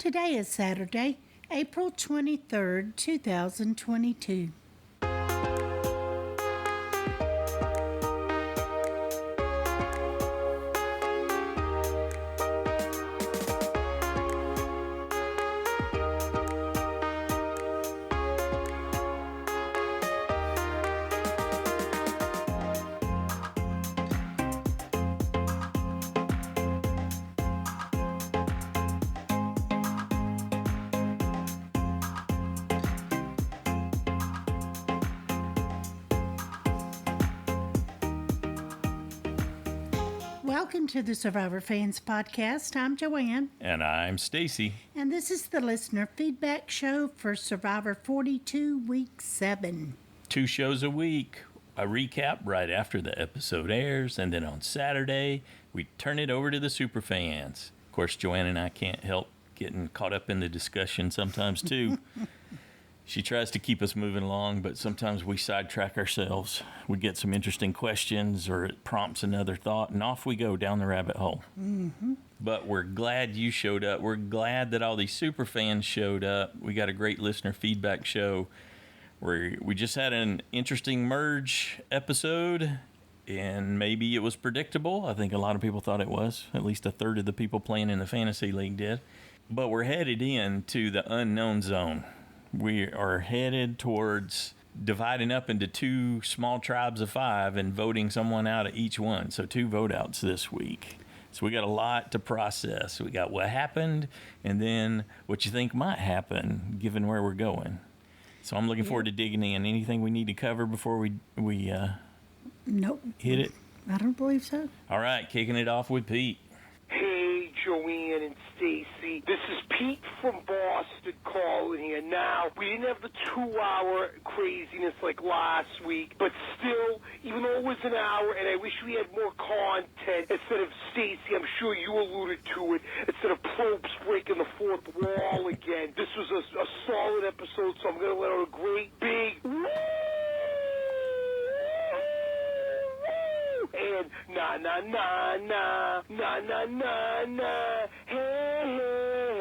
Today is Saturday, April 23rd, 2022. Welcome to the Survivor Fans Podcast. I'm Joanne. And I'm Stacy. And this is the listener feedback show for Survivor 42, Week 7. 2 shows a week. A recap right after the episode airs. And then on Saturday, we turn it over to the superfans. Of course, Joanne and I can't help getting caught up in the discussion sometimes, too. She tries to keep us moving along, but sometimes we sidetrack ourselves. We get some interesting questions or it prompts another thought, and off we go down the rabbit hole. Mm-hmm. But we're glad you showed up. We're glad that all these super fans showed up. We got a great listener feedback show where we just had an interesting merge episode, and maybe it was predictable. I think a lot of people thought it was. At least a third of the people playing in the fantasy league did. But we're headed into the unknown zone. We are headed towards dividing up into 2 small tribes of 5 and voting someone out of each one. So 2 vote outs this week. So we got a lot to process. We got what happened and then what you think might happen given where we're going. So I'm looking forward to digging in. Anything we need to cover before we Nope. hit it? I don't believe so. All right, kicking it off with Pete. Hey, Joanne and Stacy. This is Pete from Boston calling here. Now, we didn't have the 2-hour craziness like last week, but still, even though it was an hour, and I wish we had more content, instead of Stacy, I'm sure you alluded to it, instead of Probst breaking the 4th wall again, this was a solid episode, so I'm going to let out a great big woo! And na na na na na na na na hey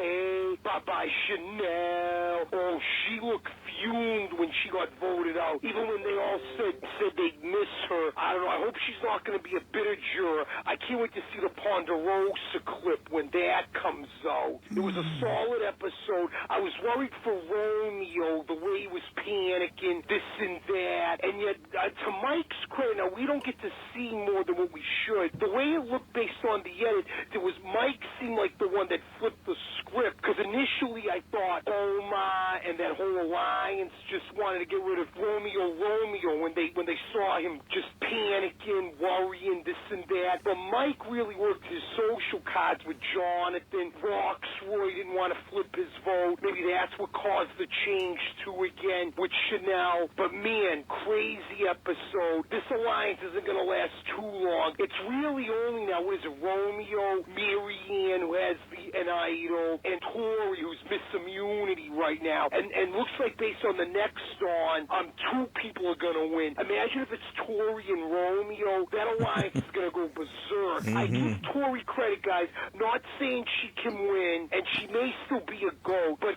hey bye bye Chanel. Oh, she looked fumed when she got voted out. Even when they all said they'd miss her. I don't know. I hope she's not going to be a bitter juror. I can't wait to see the Ponderosa clip when that comes out. It was a solid episode. I was worried for Romeo, the way he was panicking, this and that. And yet, to Mike's credit, now we don't get to see more than what we should. The way it looked based on the edit, there was Mike seemed like the one that flipped the script. Because initially I thought Oma and that whole alliance just wanted to get rid of Romeo when they saw him just panicking, worrying, this and that. But Mike really worked his social cards with Jonathan. Roxroy didn't want to flip his vote. Maybe that's what caused the change to again with Chanel. But man, crazy episode. This alliance isn't going to last too long. It's really only now, what is it, Romeo, Marianne, who has an idol, and Tori, who's Miss Immunity right now. And looks like based on the next on, 2 people are going to win. Imagine if it's Tori and Romeo. That alliance is going to go berserk. Mm-hmm. I give Tori credit, guys. Not saying she can win, and she may still be a GOAT, but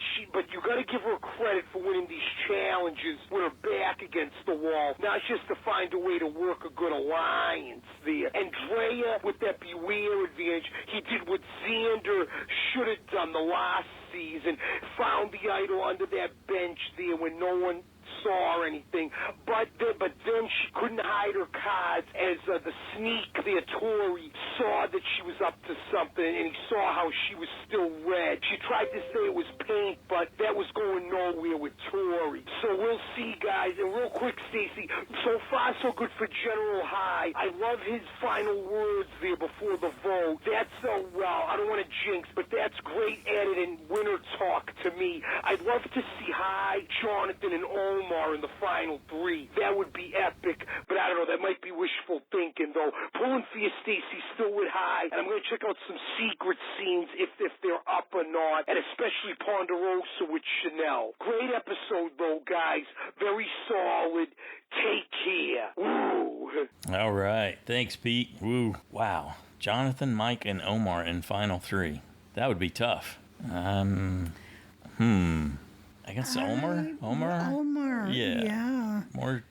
you got to give her credit for winning these challenges with her back against the wall. Now it's just to find a way to work a good alliance there. Andrea, with that beware advantage, he did what Xander should have done the last season, found the idol under that bench there when no one saw anything, but then she couldn't hide her cards as the sneak there, Tori, saw that she was up to something, and he saw how she was still red. She tried to say it was paint, but that was going nowhere with Tori. So we'll see, guys. And real quick, Stacy, so far so good for General High. I love his final words there before the vote. That's well, I don't want to jinx, but that's great editing, winner talk to me. I'd love to see High, Jonathan, and Omar in the final 3. That would be epic, but I don't know, that might be wishful thinking, though. Pulling for you, Stacy, still with High, and I'm going to check out some secret scenes if they're up or not, and especially Ponderosa with Chanel. Great episode, though, guys. Very solid. Take care. Woo! All right. Thanks, Pete. Woo. Wow. Jonathan, Mike, and Omar in final 3. That would be tough. I guess Omer? Omer. Yeah. More,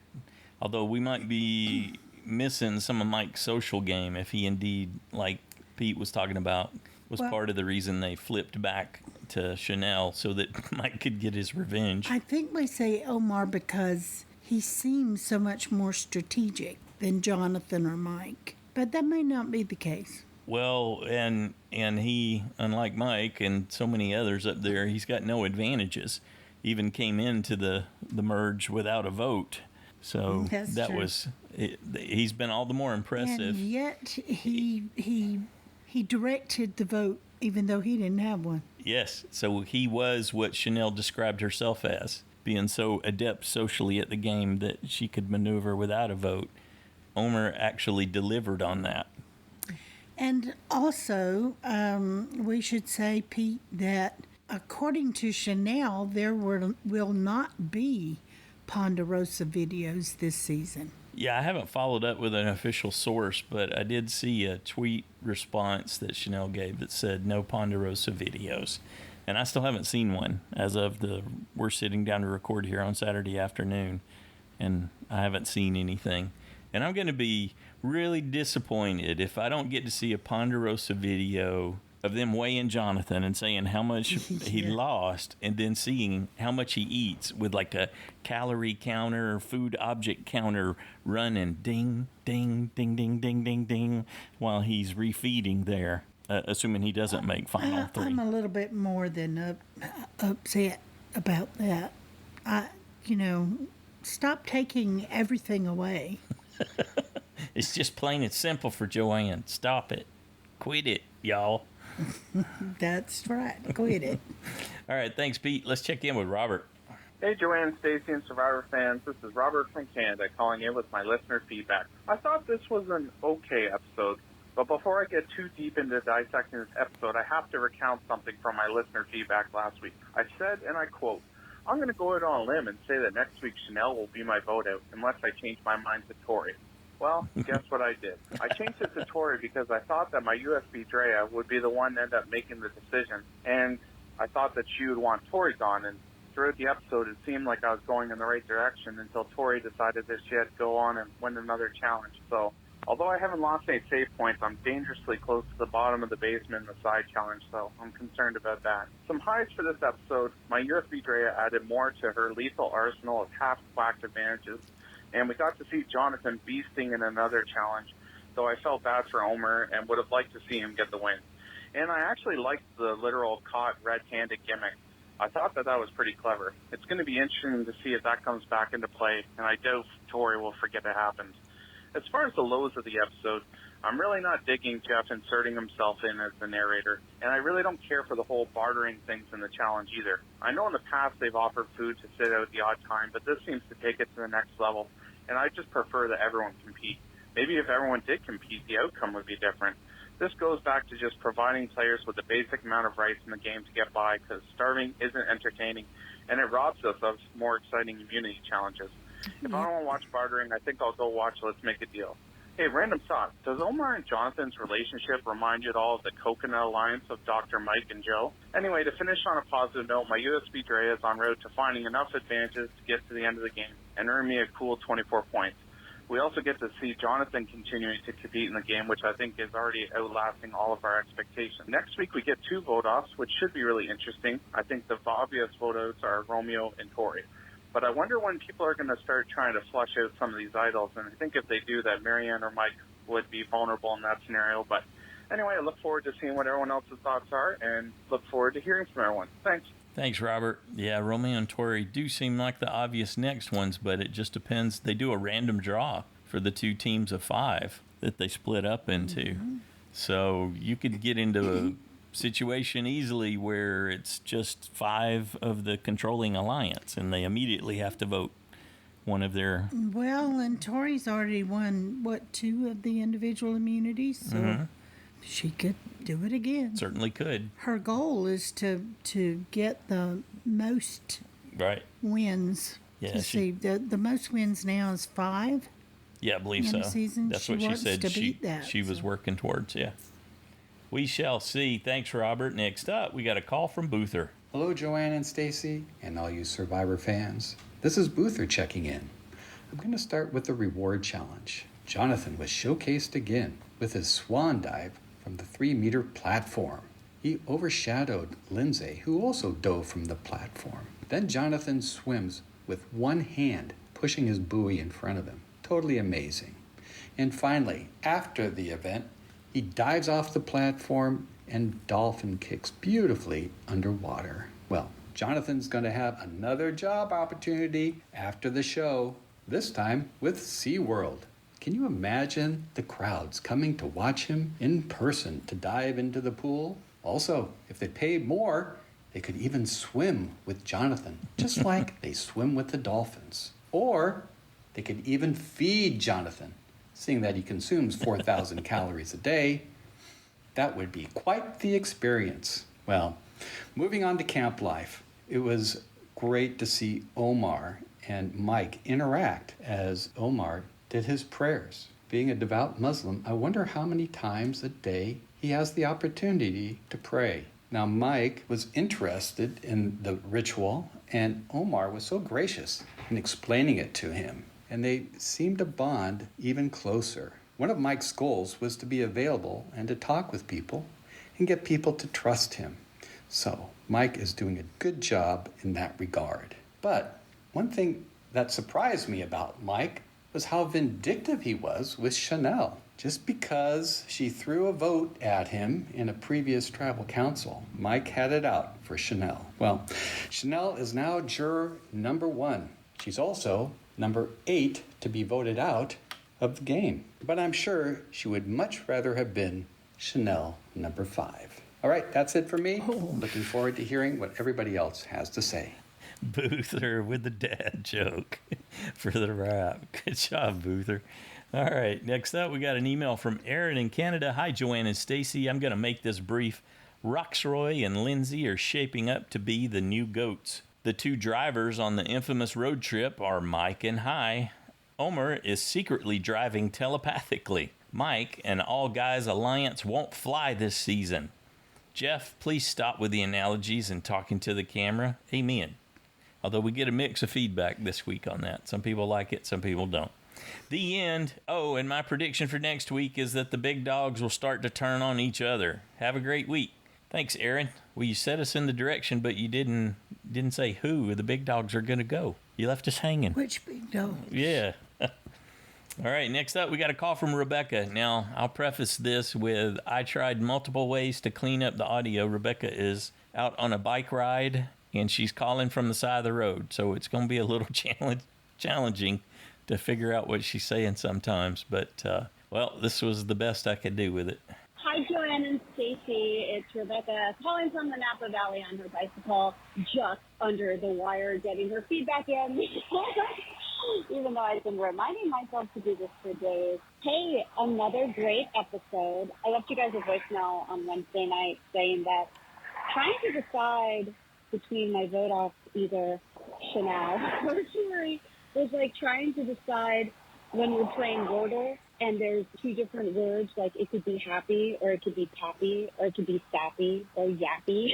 although we might be missing some of Mike's social game if he indeed, like Pete was talking about, was part of the reason they flipped back to Chanel so that Mike could get his revenge. I think we say Omar because he seems so much more strategic than Jonathan or Mike. But that may not be the case. Well, and he, unlike Mike and so many others up there, he's got no advantages. Even came into the merge without a vote. So that was, he's been all the more impressive. And yet he directed the vote even though he didn't have one. Yes, so he was what Chanel described herself as, being so adept socially at the game that she could maneuver without a vote. Omer actually delivered on that. And also, we should say, Pete, that according to Chanel, there will not be Ponderosa videos this season. Yeah, I haven't followed up with an official source, but I did see a tweet response that Chanel gave that said no Ponderosa videos. And I still haven't seen one as of we're sitting down to record here on Saturday afternoon, and I haven't seen anything. And I'm going to be really disappointed if I don't get to see a Ponderosa video of them weighing Jonathan and saying how much he lost, and then seeing how much he eats with like a calorie counter, food object counter running ding, ding, ding, ding, ding, ding, ding, while he's refeeding there, assuming he doesn't make final three. I'm a little bit more than upset about that. Stop taking everything away. It's just plain and simple for Joanne. Stop it. Quit it, y'all. That's right. Quit it. All right, thanks, Pete. Let's check in with Robert. Hey, Joanne, Stacy, and Survivor fans. This is Robert from Canada calling in with my listener feedback. I thought this was an okay episode, but before I get too deep into dissecting this episode, I have to recount something from my listener feedback last week. I said, and I quote, "I'm going to go out on a limb and say that next week Chanel will be my vote out unless I change my mind to Tori." Well, guess what I did? I changed it to Tori because I thought that my USB Drea would be the one to end up making the decision, and I thought that she would want Tori gone. And throughout the episode, it seemed like I was going in the right direction until Tori decided that she had to go on and win another challenge. So, although I haven't lost any save points, I'm dangerously close to the bottom of the basement in the side challenge, so I'm concerned about that. Some highs for this episode: my USB Drea added more to her lethal arsenal of half-quacked advantages, and we got to see Jonathan beasting in another challenge, though I felt bad for Omer and would have liked to see him get the win. And I actually liked the literal caught red-handed gimmick. I thought that was pretty clever. It's going to be interesting to see if that comes back into play, and I doubt Tori will forget it happened. As far as the lows of the episode, I'm really not digging Jeff inserting himself in as the narrator, and I really don't care for the whole bartering things in the challenge either. I know in the past they've offered food to sit out at the odd time, but this seems to take it to the next level, and I just prefer that everyone compete. Maybe if everyone did compete, the outcome would be different. This goes back to just providing players with the basic amount of rice in the game to get by, because starving isn't entertaining, and it robs us of more exciting immunity challenges. If I don't want to watch bartering, I think I'll go watch Let's Make a Deal. Hey, random thought. Does Omar and Jonathan's relationship remind you at all of the Coconut Alliance of Dr. Mike and Joe? Anyway, to finish on a positive note, my USB Drea is en route to finding enough advantages to get to the end of the game and earn me a cool 24 points. We also get to see Jonathan continuing to compete in the game, which I think is already outlasting all of our expectations. Next week, we get 2 vote-offs, which should be really interesting. I think the obvious vote-outs are Romeo and Tori. But I wonder when people are going to start trying to flush out some of these idols, and I think if they do that, Marianne or Mike would be vulnerable in that scenario. But anyway, I look forward to seeing what everyone else's thoughts are, and look forward to hearing from everyone. Thanks. Thanks, Robert. Yeah, Romeo and Tori do seem like the obvious next ones, but it just depends. They do a random draw for the 2 teams of 5 that they split up into. Mm-hmm. So you could get into a situation easily where it's just 5 of the controlling alliance, and they immediately have to vote one of their... Well, and Tori's already won, 2 of the individual immunities, so she could do it again. Certainly could. Her goal is to get the most wins. Yeah, see, the most wins now is 5. Yeah, I believe so. Season. That's what she said to beat that, she was working towards, yeah. We shall see. Thanks, Robert. Next up, we got a call from Boother. Hello, Joanne and Stacy, and all you Survivor fans. This is Boother checking in. I'm going to start with the reward challenge. Jonathan was showcased again with his swan dive from the 3-meter platform. He overshadowed Lindsay, who also dove from the platform. Then Jonathan swims with one hand, pushing his buoy in front of him. Totally amazing. And finally, after the event, he dives off the platform and dolphin kicks beautifully underwater. Well, Jonathan's going to have another job opportunity after the show, this time with SeaWorld. Can you imagine the crowds coming to watch him in person to dive into the pool? Also, if they paid more, they could even swim with Jonathan, just like they swim with the dolphins. Or they could even feed Jonathan, seeing that he consumes 4,000 calories a day. That would be quite the experience. Well, moving on to camp life. It was great to see Omar and Mike interact as Omar did his prayers. Being a devout Muslim, I wonder how many times a day he has the opportunity to pray. Now, Mike was interested in the ritual, and Omar was so gracious in explaining it to him, and they seemed to bond even closer. One of Mike's goals was to be available and to talk with people and get people to trust him. So, Mike is doing a good job in that regard. But one thing that surprised me about Mike was how vindictive he was with Chanel. Just because she threw a vote at him in a previous tribal council, Mike had it out for Chanel. Well, Chanel is now juror number 1. She's also number 8 to be voted out of the game. But I'm sure she would much rather have been Chanel number 5. All right, that's it for me. Looking forward to hearing what everybody else has to say. Boother with the dad joke for the rap. Good job, Boother. All right, next up, we got an email from Erin in Canada. Hi, Joanne and Stacy. I'm going to make this brief. Roxroy and Lindsay are shaping up to be the new goats. The 2 drivers on the infamous road trip are Mike and Hi. Omer is secretly driving telepathically. Mike and All Guys Alliance won't fly this season. Jeff, please stop with the analogies and talking to the camera. Amen. Although we get a mix of feedback this week on that. Some people like it, some people don't. The end. Oh, and my prediction for next week is that the big dogs will start to turn on each other. Have a great week. Thanks, Erin. Well, you set us in the direction, but you didn't say who the big dogs are going to go. You left us hanging. Which big dog? Yeah. All right, next up, we got a call from Rebecca. Now, I'll preface this with I tried multiple ways to clean up the audio. Rebecca is out on a bike ride, and she's calling from the side of the road, so it's going to be a little challenging to figure out what she's saying sometimes. But, well, this was the best I could do with it. Hi, Joanne and Stacy. It's Rebecca calling from the Napa Valley on her bicycle, just under the wire, getting her feedback in. Even though I've been reminding myself to do this for days. Hey, another great episode. I left you guys a voicemail on Wednesday night saying that trying to decide between my vote off either Chanel or Sherry was like trying to decide when we're playing Wordle and there's 2 different words, like it could be happy or it could be poppy or it could be sappy or yappy.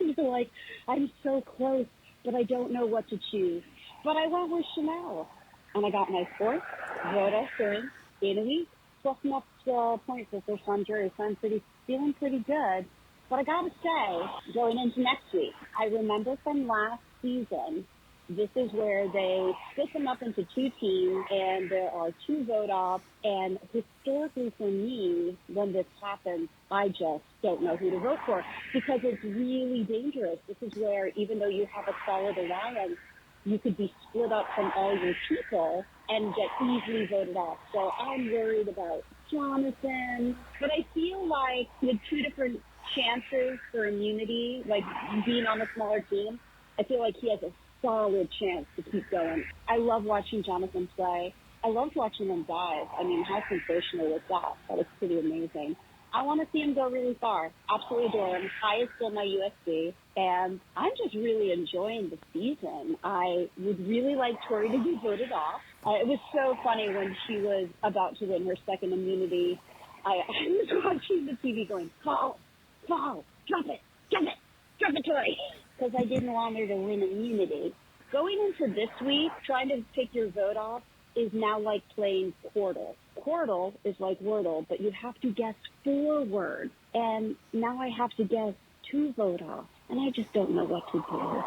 You're like, I'm so close, but I don't know what to choose. But I went with Chanel, and I got my 4th vote off turn in a week. 12 enough points for first time jury, so I'm feeling pretty good. But I gotta say, going into next week, I remember from last season, this is where they split them up into 2 teams, and there are 2 vote offs. And historically for me, when this happens, I just don't know who to vote for because it's really dangerous. This is where even though you have a solid alliance, you could be split up from all your people and get easily voted off. So I'm worried about Jonathan. But I feel like with 2 different chances for immunity, like being on a smaller team, I feel like he has a solid chance to keep going. I love watching Jonathan play. I loved watching him dive. I mean, how sensational was that? That was pretty amazing. I want to see him go really far. Absolutely adore him. Hi is still my USB, and I'm just really enjoying the season. I would really like Tori to be voted off. It was so funny when she was about to win her second immunity, I was watching the TV going, fall, drop it, Tori, because I didn't want her to win immunity. Going into this week, trying to pick your vote off is now like playing Quordle. Quordle is like Wordle, but you have to guess 4 words, and now I have to guess 2 vote off, and I just don't know what to do.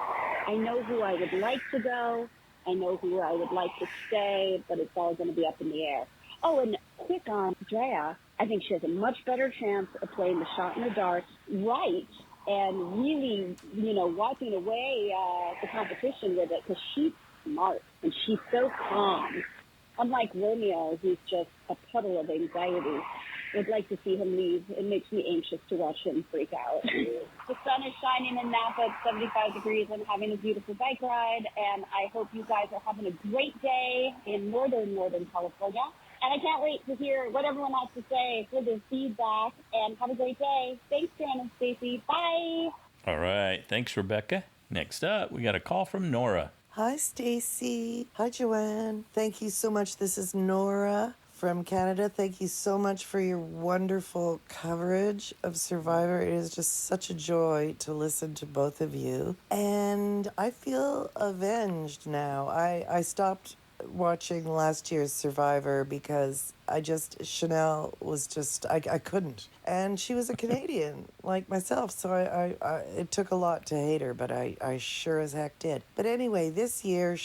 I know who I would like to go. I know who I would like to stay, but it's all going to be up in the air. Oh, and quick on Drea, I think she has a much better chance of playing the shot in the dark right and really, wiping away the competition with it, because she's smart and she's so calm. Unlike Romeo, who's just a puddle of anxiety. Would like to see him leave. It makes me anxious to watch him freak out. The sun is shining in Napa. It's 75 degrees. I'm having a beautiful bike ride, and I hope you guys are having a great day in northern California. And I can't wait to hear what everyone has to say for their feedback, and have a great day. Thanks, Jan and Stacy. Bye. All right. Thanks, Rebecca. Next up, we got a call from Nora. Hi, Stacy. Hi, Joanne. Thank you so much. This is Nora from Canada. Thank you so much for your wonderful coverage of Survivor. It is just such a joy to listen to both of you. And I feel avenged now. I stopped watching last year's Survivor because Chanel was just, I couldn't. And she was a Canadian like myself, so I it took a lot to hate her, but I sure as heck did. But anyway, this year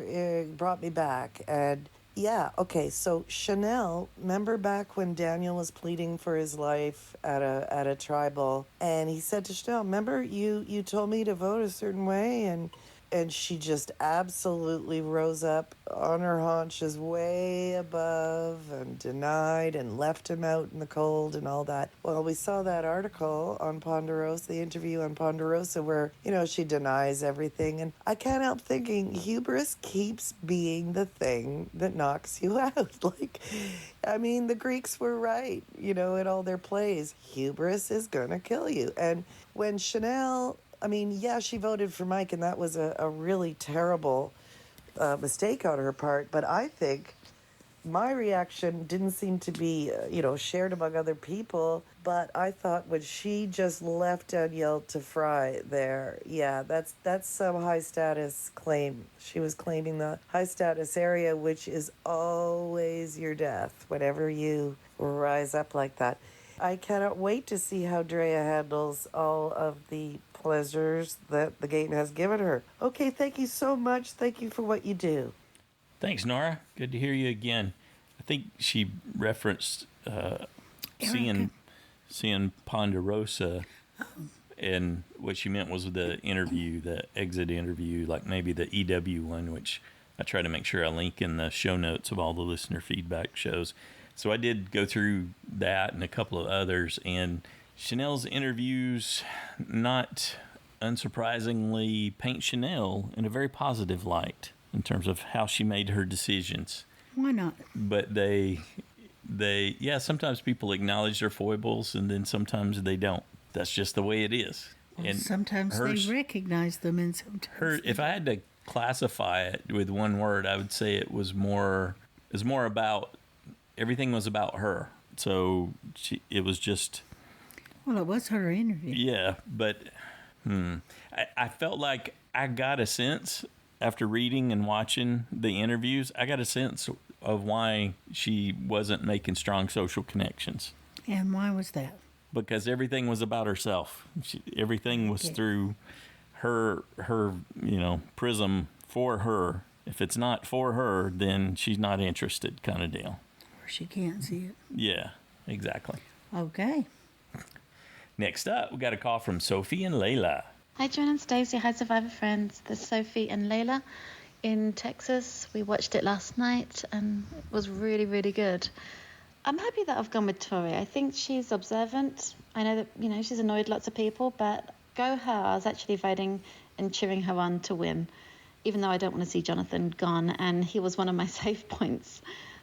it brought me back. And yeah, okay, so Chanel, remember back when Daniel was pleading for his life at a tribal, and he said to Chanel, remember you told me to vote a certain way, and she just absolutely rose up on her haunches way above and denied and left him out in the cold and all that. Well, we saw that article on Ponderosa, the interview on Ponderosa, where, she denies everything. And I can't help thinking hubris keeps being the thing that knocks you out. The Greeks were right, in all their plays. Hubris is going to kill you. And when Chanel... she voted for Mike, and that was a really terrible mistake on her part. But I think my reaction didn't seem to be, shared among other people. But I thought when she just left Danielle to fry there, that's some high status claim. She was claiming the high status area, which is always your death whenever you rise up like that. I cannot wait to see how Drea handles all of the pleasures that the game has given her. Okay, thank you so much. Thank you for what you do. Thanks, Nora. Good to hear you again. I think she referenced seeing Ponderosa, and what she meant was the interview, the exit interview, like maybe the EW one, which I try to make sure I link in the show notes of all the listener feedback shows. So I did go through that and a couple of others, and Chanel's interviews, not unsurprisingly, paint Chanel in a very positive light in terms of how she made her decisions. Why not? But they sometimes people acknowledge their foibles, and then sometimes they don't. That's just the way it is. Well, and sometimes they recognize them, and sometimes if I had to classify it with one word, I would say it was more about, everything was about her. So it was just... Well, it was her interview. Yeah, but I felt like I got a sense after reading and watching the interviews, I got a sense of why she wasn't making strong social connections. And why was that? Because everything was about herself. Everything was through her prism for her. If it's not for her, then she's not interested, kind of deal. Or she can't see it. Yeah, exactly. Okay. Next up, we got a call from Sophie-n-Leila. Hi, Joanne and Stacey. Hi, Survivor friends. This is Sophie and Leila in Texas. We watched it last night, and it was really, really good. I'm happy that I've gone with Tori. I think she's observant. I know that, she's annoyed lots of people, but go her. I was actually voting and cheering her on to win, even though I don't want to see Jonathan gone, and he was one of my save points.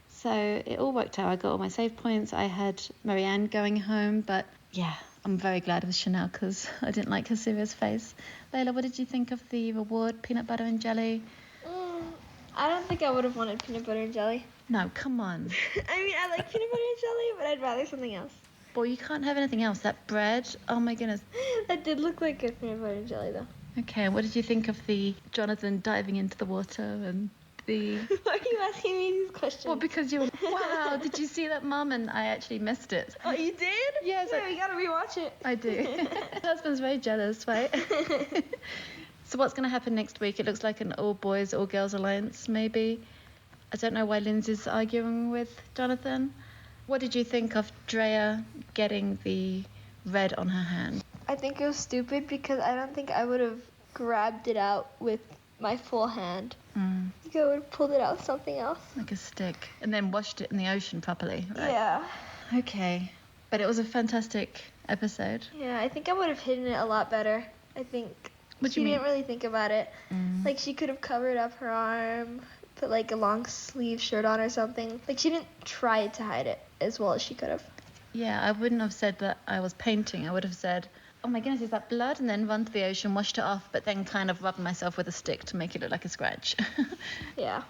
So it all worked out. I got all my save points. I had Marianne going home, but yeah, I'm very glad it was Chanel because I didn't like her serious face. Leila, what did you think of the reward, peanut butter and jelly? I don't think I would have wanted peanut butter and jelly. No, come on. I mean, I like peanut butter and jelly, but I'd rather something else. Boy, you can't have anything else. That bread, oh my goodness. That did look like good peanut butter and jelly, though. Okay, what did you think of the Jonathan diving into the water and the... Why are you asking me these questions? Well, because you were, wow, did you see that, Mum? And I actually missed it. Oh, you did? Yes. Yeah, we gotta rewatch it. I do. My husband's very jealous, right? So what's going to happen next week? It looks like an all boys, all girls alliance, maybe. I don't know why Lindsay's arguing with Jonathan. What did you think of Drea getting the red on her hand? I think it was stupid because I don't think I would have grabbed it out with my full hand. I think I would have pulled it out with something else. Like a stick. And then washed it in the ocean properly, right? Yeah. Okay. But it was a fantastic episode. Yeah, I think I would have hidden it a lot better. I think What do she you mean? didn't really think about it. Like, she could have covered up her arm, put, like, a long sleeve shirt on or something. Like, she didn't try to hide it as well as she could have. Yeah, I wouldn't have said that I was painting. I would have said, oh my goodness, is that blood? And then run to the ocean, washed it off, but then kind of rubbed myself with a stick to make it look like a scratch. Yeah.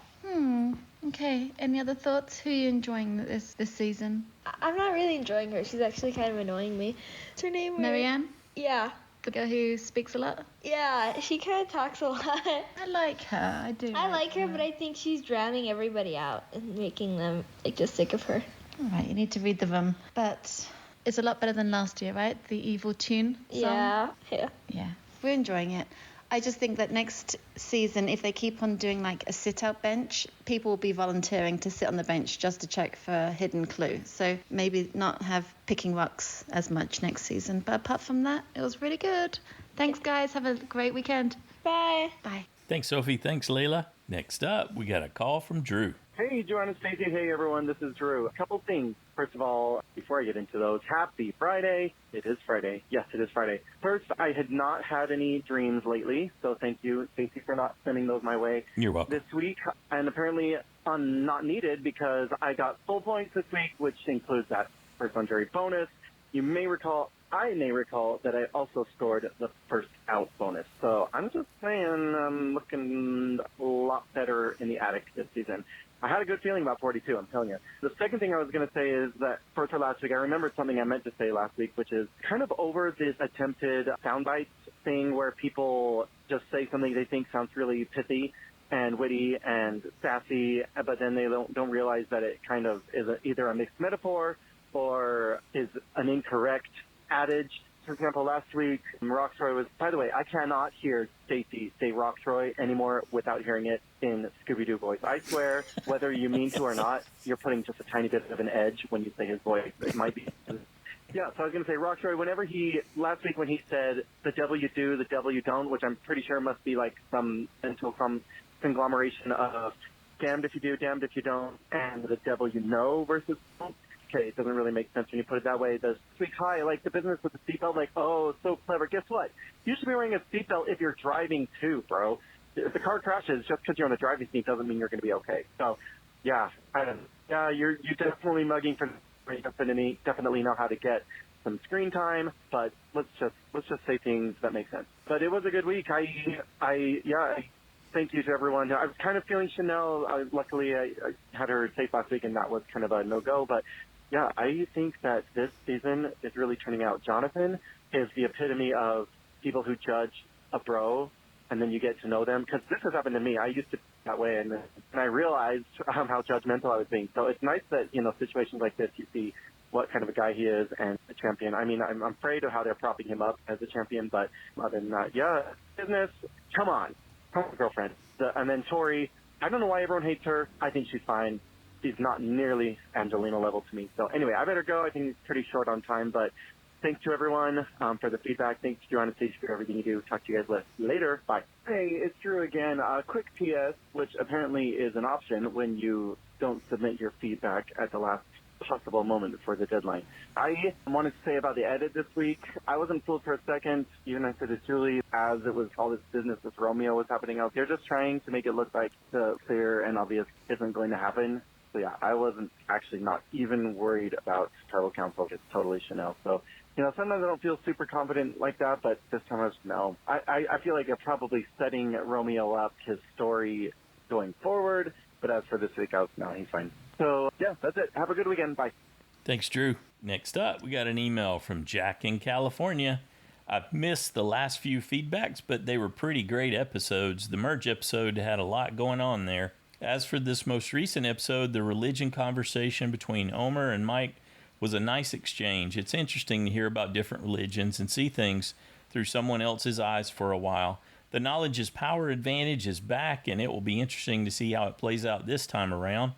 Okay. Any other thoughts? Who are you enjoying this season? I'm not really enjoying her. She's actually kind of annoying me. What's her name? Marianne? Yeah. The girl who speaks a lot? Yeah, she kind of talks a lot. I like her. I do. I like her, but I think she's drowning everybody out and making them, like, just sick of her. All right, you need to read the room. But it's a lot better than last year, right? The Evil Tune song? Yeah. Yeah, we're enjoying it. I just think that next season, if they keep on doing like a sit-out bench, people will be volunteering to sit on the bench just to check for a hidden clue. So maybe not have picking rocks as much next season. But apart from that, it was really good. Thanks, guys. Have a great weekend. Bye. Bye. Thanks, Sophie. Thanks, Leila. Next up, we got a call from Drew. Hey, Joanne and Stacey. Hey, everyone. This is Drew. A couple things. First of all, before I get into those, happy Friday. It is Friday. Yes, it is Friday. First, I had not had any dreams lately, so thank you, Stacey, for not sending those my way. You're welcome. This week, and apparently not needed because I got full points this week, which includes that first on jury bonus. I may recall that I also scored the first out bonus. So I'm just saying I'm looking a lot better in the attic this season. I had a good feeling about 42, I'm telling you. The second thing I was going to say is that for last week, I remembered something I meant to say last week, which is kind of over this attempted soundbite thing where people just say something they think sounds really pithy and witty and sassy, but then they don't realize that it kind of is either a mixed metaphor or is an incorrect adage. For example, last week, Rocktroy was, by the way, I cannot hear Stacey say Rocktroy anymore without hearing it in Scooby-Doo voice. I swear, whether you mean to or not, you're putting just a tiny bit of an edge when you say his voice. It might be. Yeah, so I was going to say, Rocktroy, whenever last week when he said, the devil you do, the devil you don't, which I'm pretty sure must be like some mental conglomeration of damned if you do, damned if you don't, and the devil you know versus don't. Okay, it doesn't really make sense when you put it that way. The squeak high, like the business with the seatbelt, like, oh, so clever. Guess what? You should be wearing a seatbelt if you're driving too, bro. If the car crashes, just because you're on the driving seat doesn't mean you're going to be okay. So, yeah, you're definitely mugging for. You definitely know how to get some screen time, but let's just say things that make sense. But it was a good week. Thank you to everyone. I was kind of feeling Chanel. Luckily, I had her safe last week, and that was kind of a no-go. But, yeah, I think that this season is really turning out. Jonathan is the epitome of people who judge a bro, and then you get to know them. Because this has happened to me. I used to be that way, and I realized how judgmental I was being. So it's nice that, situations like this, you see what kind of a guy he is and a champion. I mean, I'm afraid of how they're propping him up as a champion, but other than that, yeah, business, come on, girlfriend. And then Tori, I don't know why everyone hates her. I think she's fine. She's not nearly Angelina level to me. So anyway, I better go. I think it's pretty short on time, but thanks to everyone for the feedback. Thanks to Joanna Stage for everything you do. Talk to you guys later. Bye. Hey, it's Drew again. A quick PS, which apparently is an option when you don't submit your feedback at the last possible moment before the deadline. I wanted to say about the edit this week, I wasn't fooled for a second. Even I said to Julie, as it was all this business with Romeo was happening out there, just trying to make it look like the clear and obvious isn't going to happen. So yeah, I wasn't actually not even worried about tribal council. It's totally Chanel. So, sometimes I don't feel super confident like that, but this time I was no. I feel like they're probably setting Romeo up, his story going forward. But as for this week out, no, he's fine. So, yeah, that's it. Have a good weekend. Bye. Thanks, Drew. Next up, we got an email from Jack in California. I've missed the last few feedbacks, but they were pretty great episodes. The merge episode had a lot going on there. As for this most recent episode, the religion conversation between Omer and Mike was a nice exchange. It's interesting to hear about different religions and see things through someone else's eyes for a while. The knowledge is power advantage is back, and it will be interesting to see how it plays out this time around.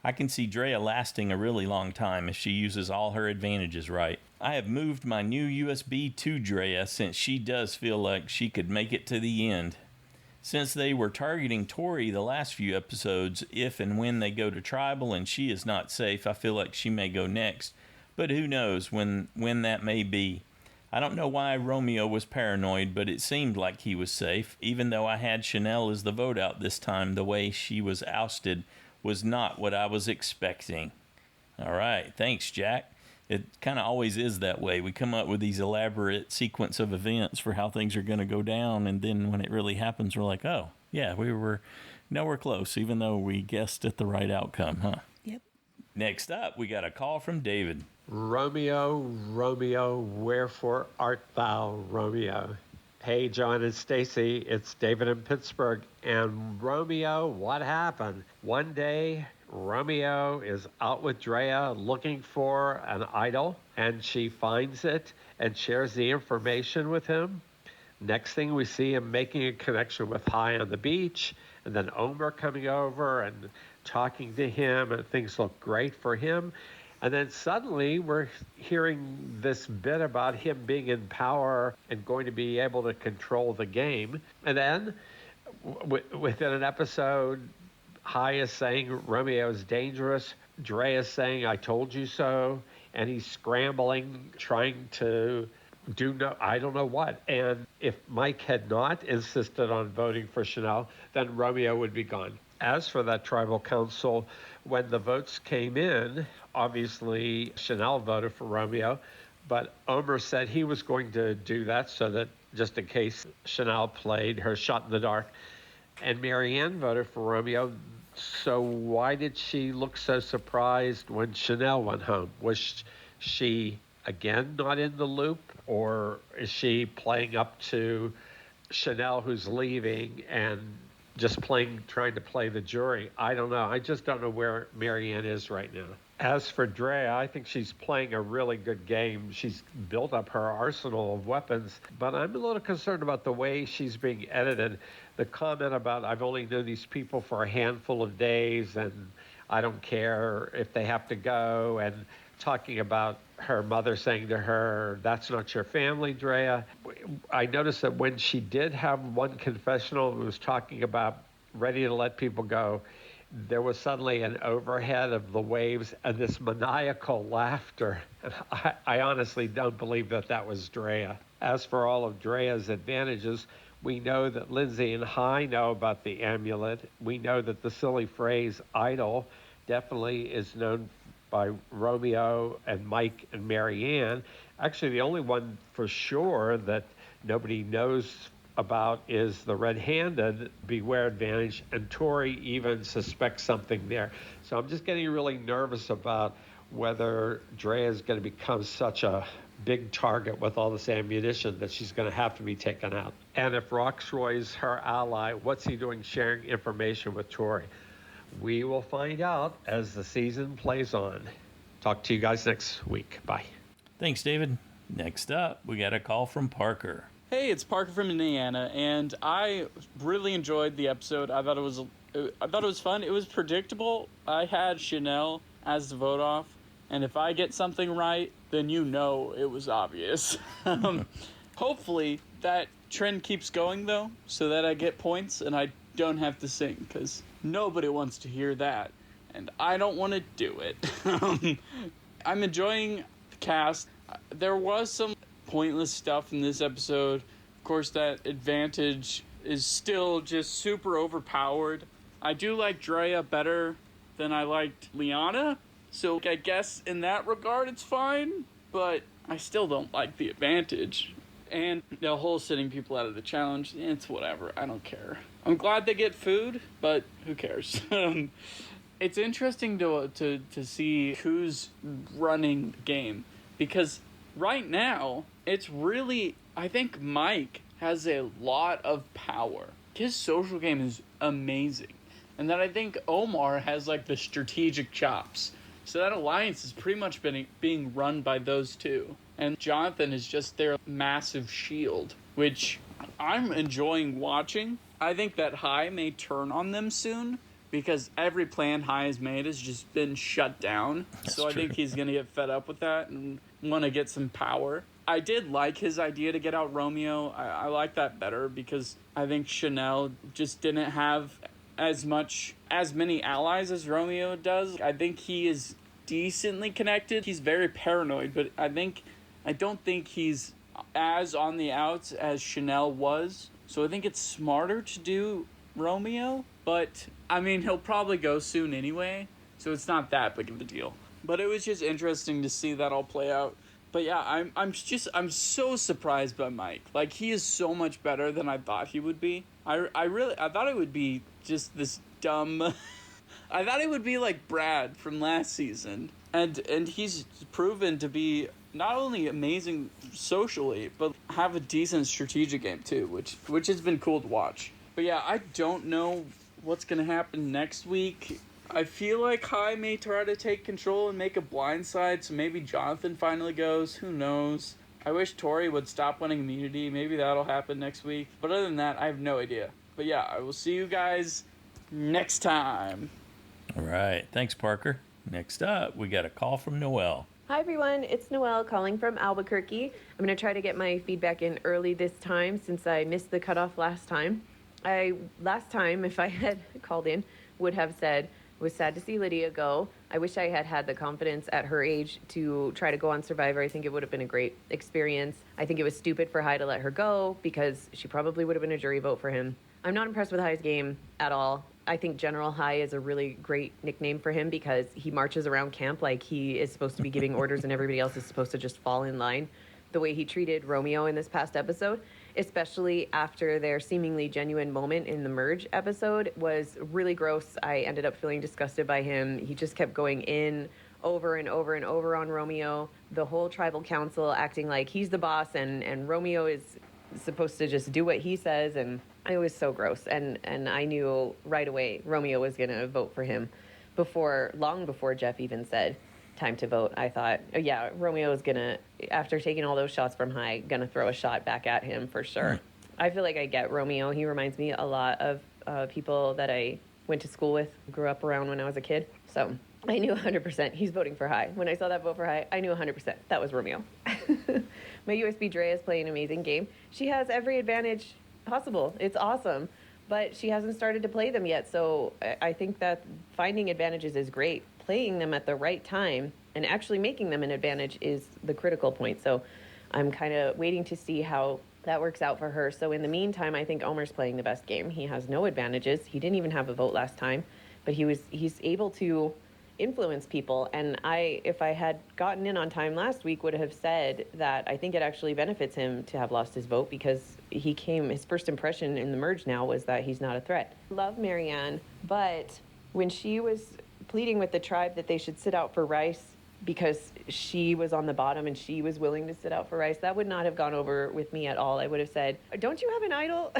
I can see Drea lasting a really long time if she uses all her advantages right. I have moved my new USB to Drea since she does feel like she could make it to the end. Since they were targeting Tori the last few episodes, if and when they go to tribal and she is not safe, I feel like she may go next. But who knows when that may be. I don't know why Romeo was paranoid, but it seemed like he was safe. Even though I had Chanel as the vote out this time, the way she was ousted was not what I was expecting. All right, thanks, Jack. It kind of always is that way. We come up with these elaborate sequence of events for how things are going to go down, and then when it really happens, we're like, oh, yeah, we were nowhere close, even though we guessed at the right outcome, huh? Yep. Next up, we got a call from David. Romeo, Romeo, wherefore art thou, Romeo? Hey, John and Stacy, it's David in Pittsburgh. And Romeo, what happened? One day, Romeo is out with Drea looking for an idol, and she finds it and shares the information with him. Next thing, we see him making a connection with High on the beach, and then Omer coming over and talking to him, and things look great for him. And then suddenly we're hearing this bit about him being in power and going to be able to control the game. And then within an episode, High is saying Romeo is dangerous. Dre is saying, I told you so. And he's scrambling, trying to I don't know what. And if Mike had not insisted on voting for Chanel, then Romeo would be gone. As for that tribal council, when the votes came in, obviously Chanel voted for Romeo, but Omer said he was going to do that so that just in case Chanel played her shot in the dark. And Marianne voted for Romeo. So why did she look so surprised when Chanel went home? Was she, again, not in the loop? Or is she playing up to Chanel, who's leaving, and just trying to play the jury? I don't know. I just don't know where Marianne is right now. As for Drea, I think she's playing a really good game. She's built up her arsenal of weapons, but I'm a little concerned about the way she's being edited. The comment about, I've only known these people for a handful of days, and I don't care if they have to go, and talking about her mother saying to her, that's not your family, Drea. I noticed that when she did have one confessional, it was talking about ready to let people go, there was suddenly an overhead of the waves and this maniacal laughter. And I honestly don't believe that was Drea. As for all of Drea's advantages, we know that Lindsay and High know about the amulet. We know that the silly phrase idol definitely is known by Romeo and Mike and Marianne. Actually, the only one for sure that nobody knows about is the red-handed beware advantage, and Tori even suspects something there. So I'm just getting really nervous about whether Drea is going to become such a big target with all this ammunition that she's going to have to be taken out. And if Roxroy's her ally, what's he doing sharing information with Tori? We will find out as the season plays on. Talk to you guys next week. Bye. Thanks, David. Next up, we got a call from Parker. Hey, it's Parker from Indiana, and I really enjoyed the episode. I thought it was fun. It was predictable. I had Chanel as the vote off, and if I get something right, then you know it was obvious. Hopefully that trend keeps going, though, so that I get points and I don't have to sing, because nobody wants to hear that, and I don't want to do it. I'm enjoying the cast. There was some pointless stuff in this episode. Of course, that advantage is still just super overpowered. I do like Drea better than I liked Liana, so I guess in that regard it's fine, but I still don't like the advantage. And the whole sitting people out of the challenge, it's whatever. I don't care. I'm glad they get food, but who cares? It's interesting to see who's running the game, because right now it's really, I think Mike has a lot of power. His social game is amazing, and then I think Omar has like the strategic chops. So that alliance is pretty much being run by those two, and Jonathan is just their massive shield, which I'm enjoying watching. I think that High may turn on them soon, because every plan High has made has just been shut down. So I think he's going to get fed up with that and want to get some power. I did like his idea to get out Romeo. I like that better, because I think Chanel just didn't have as many allies as Romeo does. I think he is decently connected. He's very paranoid, but I don't think he's as on the outs as Chanel was. So I think it's smarter to do Romeo, but I mean, he'll probably go soon anyway, so it's not that big of a deal. But it was just interesting to see that all play out. But yeah, I'm so surprised by Mike. Like, he is so much better than I thought he would be. I thought it would be just this dumb I thought it would be like Brad from last season. And he's proven to be not only amazing socially, but have a decent strategic game too, which has been cool to watch. But yeah, I don't know what's going to happen next week. I feel like High may try to take control and make a blindside, so maybe Jonathan finally goes. Who knows? I wish Tori would stop winning immunity. Maybe that'll happen next week. But other than that, I have no idea. But yeah, I will see you guys next time. All right. Thanks, Parker. Next up, we got a call from Noelle. Hi, everyone. It's Noelle calling from Albuquerque. I'm going to try to get my feedback in early this time since I missed the cutoff last time. Last time, if I had called in, would have said, was sad to see Lydia go. I wish I had had the confidence at her age to try to go on Survivor. I think it would have been a great experience. I think it was stupid for High to let her go because she probably would have been a jury vote for him. I'm not impressed with High's game at all. I think General High is a really great nickname for him because he marches around camp like he is supposed to be giving orders and everybody else is supposed to just fall in line. The way he treated Romeo in this past episode, especially after their seemingly genuine moment in the merge episode, was really gross. I ended up feeling disgusted by him. He just kept going in over and over and over on Romeo. The whole tribal council acting like he's the boss and Romeo is supposed to just do what he says, and it was so gross. And I knew right away Romeo was going to vote for him long before Jeff even said time to vote. I thought, oh, yeah, Romeo is going to, after taking all those shots from High, going to throw a shot back at him for sure. I feel like I get Romeo. He reminds me a lot of people that I went to school with, grew up around when I was a kid. So I knew 100% he's voting for High. When I saw that vote for High, I knew 100% that was Romeo. My USB Dre is playing an amazing game. She has every advantage possible. It's awesome. But she hasn't started to play them yet. So I think that finding advantages is great. Playing them at the right time and actually making them an advantage is the critical point. So I'm kind of waiting to see how that works out for her. So in the meantime, I think Omer's playing the best game. He has no advantages. He didn't even have a vote last time, but he's able to influence people. And if I had gotten in on time last week, would have said that I think it actually benefits him to have lost his vote because his first impression in the merge now was that he's not a threat. Love Marianne, but when she was pleading with the tribe that they should sit out for Rice because she was on the bottom and she was willing to sit out for Rice, that would not have gone over with me at all. I would have said, don't you have an idol?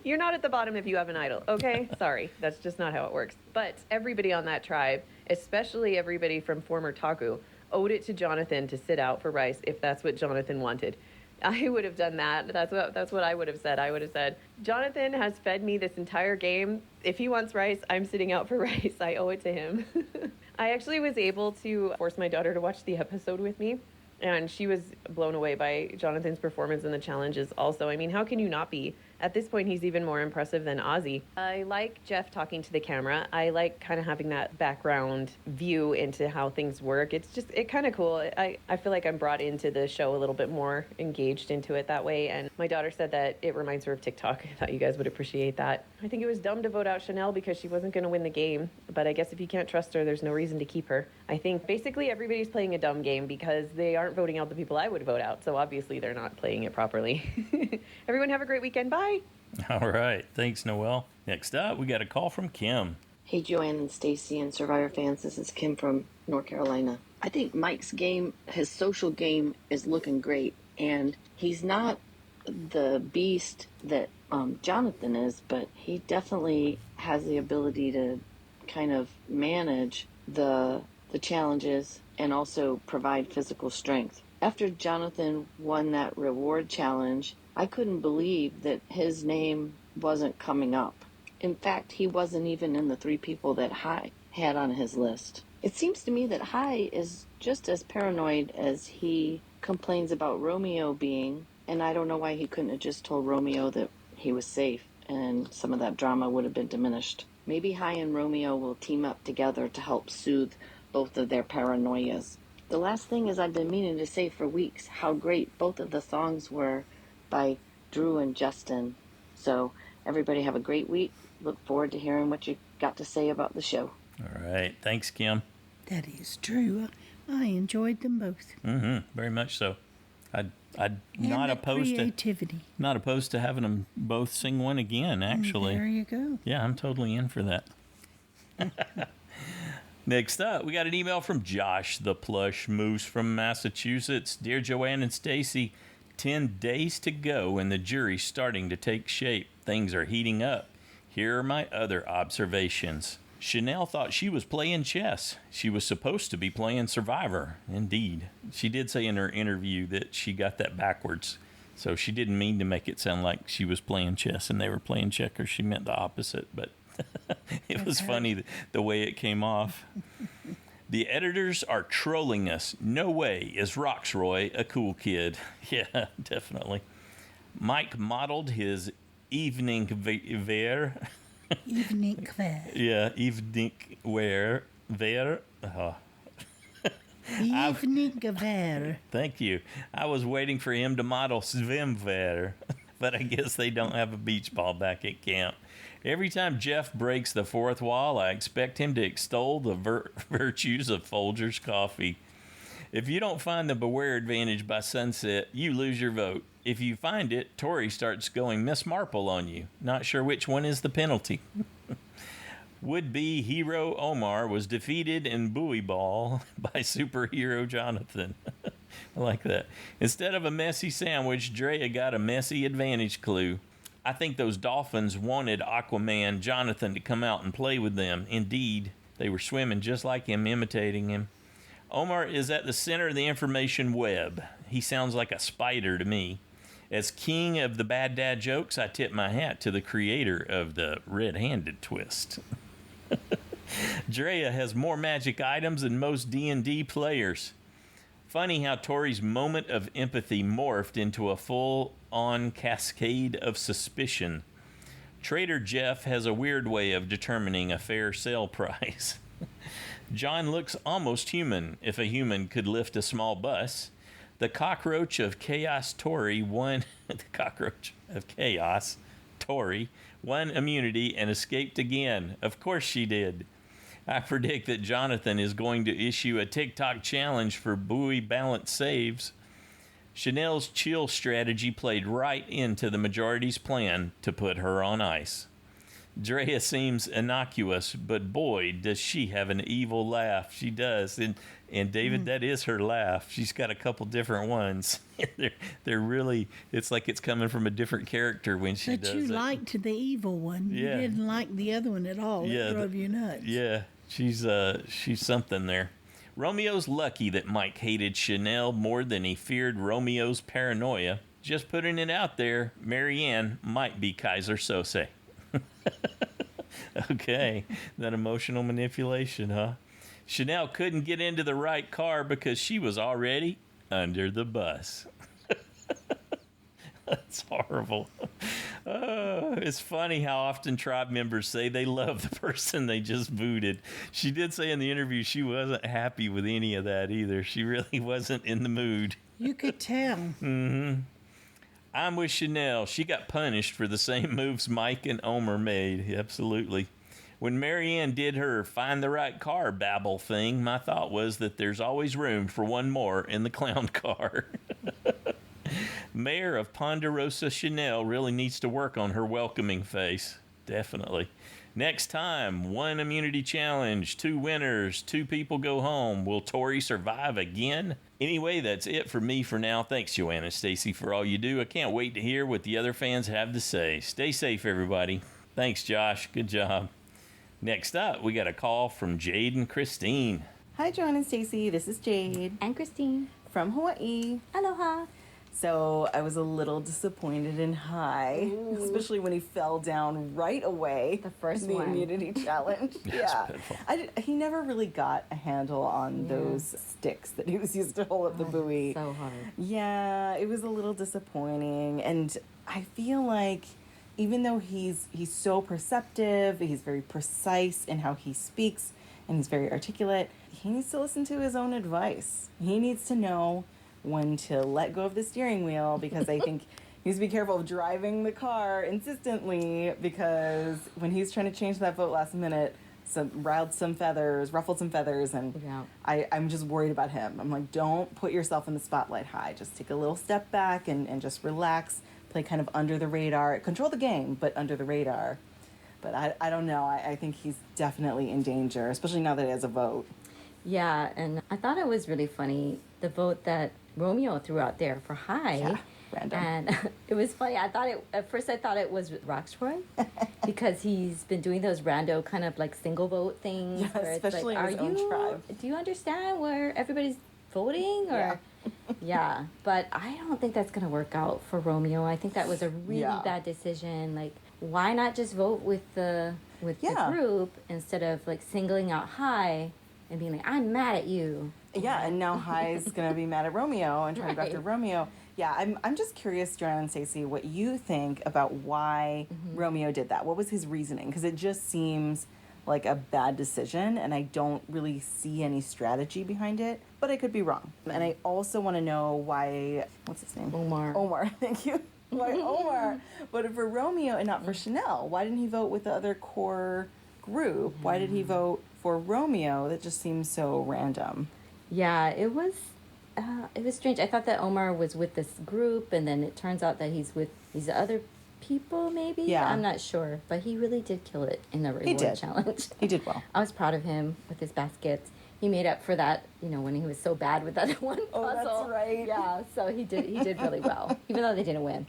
You're not at the bottom if you have an idol, okay? Sorry, that's just not how it works. But everybody on that tribe, especially everybody from former Taku, owed it to Jonathan to sit out for Rice if that's what Jonathan wanted. I would have done that. That's what I would have said. I would have said, Jonathan has fed me this entire game. If he wants Rice, I'm sitting out for Rice. I owe it to him. I actually was able to force my daughter to watch the episode with me, and she was blown away by Jonathan's performance in the challenges also. I mean, how can you not be At this point, he's even more impressive than Ozzy. I like Jeff talking to the camera. I like kind of having that background view into how things work. It's kind of cool. I feel like I'm brought into the show a little bit more engaged into it that way. And my daughter said that it reminds her of TikTok. I thought you guys would appreciate that. I think it was dumb to vote out Chanel because she wasn't going to win the game. But I guess if you can't trust her, there's no reason to keep her. I think basically everybody's playing a dumb game because they aren't voting out the people I would vote out. So obviously they're not playing it properly. Everyone have a great weekend. Bye. All right. Thanks, Noelle. Next up, we got a call from Kim. Hey, Joanne and Stacy and Survivor fans. This is Kim from North Carolina. I think Mike's game, his social game, is looking great. And he's not the beast that Jonathan is, but he definitely has the ability to kind of manage the challenges and also provide physical strength. After Jonathan won that reward challenge, I couldn't believe that his name wasn't coming up. In fact, he wasn't even in the 3 people that Hai had on his list. It seems to me that Hai is just as paranoid as he complains about Romeo being, and I don't know why he couldn't have just told Romeo that he was safe and some of that drama would have been diminished. Maybe Hai and Romeo will team up together to help soothe both of their paranoias. The last thing is I've been meaning to say for weeks how great both of the songs were by Drew and Justen. So everybody have a great week. Look forward to hearing what you got to say about the show. All right. Thanks, Kim. That is true. I enjoyed them both. Very much so. I'd not opposed to having them both sing one again, actually. There you go. Yeah, I'm totally in for that. Next up, we got an email from Josh, the plush moose from Massachusetts. Dear Joanne and Stacy, 10 days to go and the jury's starting to take shape. Things are heating up. Here are my other observations. Chanel thought she was playing chess. She was supposed to be playing Survivor. Indeed. She did say in her interview that she got that backwards. So she didn't mean to make it sound like she was playing chess and they were playing checkers. She meant the opposite, but it was funny the way it came off. The editors are trolling us. No way is Roxroy a cool kid. Yeah, definitely. Mike modeled his evening wear. Evening wear. Yeah, evening wear. Evening wear. Thank you. I was waiting for him to model swimwear, but I guess they don't have a beach ball back at camp. Every time Jeff breaks the fourth wall, I expect him to extol the virtues of Folgers coffee. If you don't find the Beware advantage by sunset, you lose your vote. If you find it, Tori starts going Miss Marple on you. Not sure which one is the penalty. Would-be hero Omar was defeated in buoy ball by superhero Jonathan. I like that. Instead of a messy sandwich, Drea got a messy advantage clue. I think those dolphins wanted Aquaman Jonathan to come out and play with them. Indeed, they were swimming just like him, imitating him. Omar is at the center of the information web. He sounds like a spider to me. As king of the bad dad jokes, I tip my hat to the creator of the red-handed twist. Drea has more magic items than most D&D players. Funny how Tori's moment of empathy morphed into a full-on cascade of suspicion. Trader Jeff has a weird way of determining a fair sale price. John looks almost human, if a human could lift a small bus. The cockroach of chaos Tori won won immunity and escaped again. Of course she did. I predict that Jonathan is going to issue a TikTok challenge for buoy balance saves. Chanel's chill strategy played right into the majority's plan to put her on ice. Drea seems innocuous, but boy, does she have an evil laugh. She does. And David, that is her laugh. She's got a couple different ones. they're really, it's like it's coming from a different character when she does it. But you liked the evil one. Yeah. You didn't like the other one at all. Yeah, It drove you nuts. Yeah, she's something there. Romeo's lucky that Mike hated Chanel more than he feared Romeo's paranoia. Just putting it out there, Marianne might be Kaiser Sose. Okay, that emotional manipulation, huh? Chanel couldn't get into the right car because she was already under the bus. That's horrible. It's funny how often tribe members say they love the person they just booted. She did say in the interview she wasn't happy with any of that either. She really wasn't in the mood. You could tell. Mm-hmm. I'm with Chanel. She got punished for the same moves Mike and Omer made. Absolutely. When Marianne did her find the right car babble thing, my thought was that there's always room for one more in the clown car. Mayor of Ponderosa Chanel really needs to work on her welcoming face. Definitely. Next time, one immunity challenge, 2 winners, 2 people go home. Will Tori survive again? Anyway, that's it for me for now. Thanks, Joanna and Stacy, for all you do. I can't wait to hear what the other fans have to say. Stay safe, everybody. Thanks, Josh. Good job. Next up, we got a call from Jade-n-Christine. Hi, Joanna and Stacy. This is Jade. And Christine. From Hawaii. Aloha. So I was a little disappointed in Hai, especially when he fell down right away. The first in the one. immunity challenge. Yeah. He never really got a handle on those sticks that he was used to hold up the buoy. So hard. Yeah, it was a little disappointing. And I feel like even though he's so perceptive, he's very precise in how he speaks, and he's very articulate, he needs to listen to his own advice. He needs to know when to let go of the steering wheel, because I think he needs to be careful of driving the car insistently, because when he's trying to change that vote last minute, ruffled some feathers, and I'm just worried about him. I'm like, don't put yourself in the spotlight, Hai. Just take a little step back and just relax, play kind of under the radar, control the game, but under the radar. But I don't know. I think he's definitely in danger, especially now that he has a vote. Yeah, and I thought it was really funny, the vote that Romeo threw out there for Hai. Yeah, random. And it was funny. At first I thought it was Roxroy because he's been doing those rando kind of like single vote things. Yeah, where especially it's like, in his own tribe. Do you understand where everybody's voting? Or yeah, but I don't think that's going to work out for Romeo. I think that was a really bad decision. Like, why not just vote with the group instead of like singling out Hai and being like, I'm mad at you. Yeah, and now Hai's going to be mad at Romeo and trying to go after Romeo. Yeah, I'm just curious, Joanna and Stacey, what you think about why Romeo did that. What was his reasoning? Because it just seems like a bad decision, and I don't really see any strategy behind it, but I could be wrong. And I also want to know why, what's his name? Omar, thank you. Why Omar voted for Romeo and not for Chanel? Why didn't he vote with the other core group? Why did he vote for Romeo? That just seems so random. Yeah, it was strange. I thought that Omar was with this group, and then it turns out that he's with these other people, maybe? Yeah. I'm not sure. But he really did kill it in the reward challenge. He did well. I was proud of him with his baskets. He made up for that, when he was so bad with that one puzzle. Oh, that's right. Yeah, so he did really well, even though they didn't win.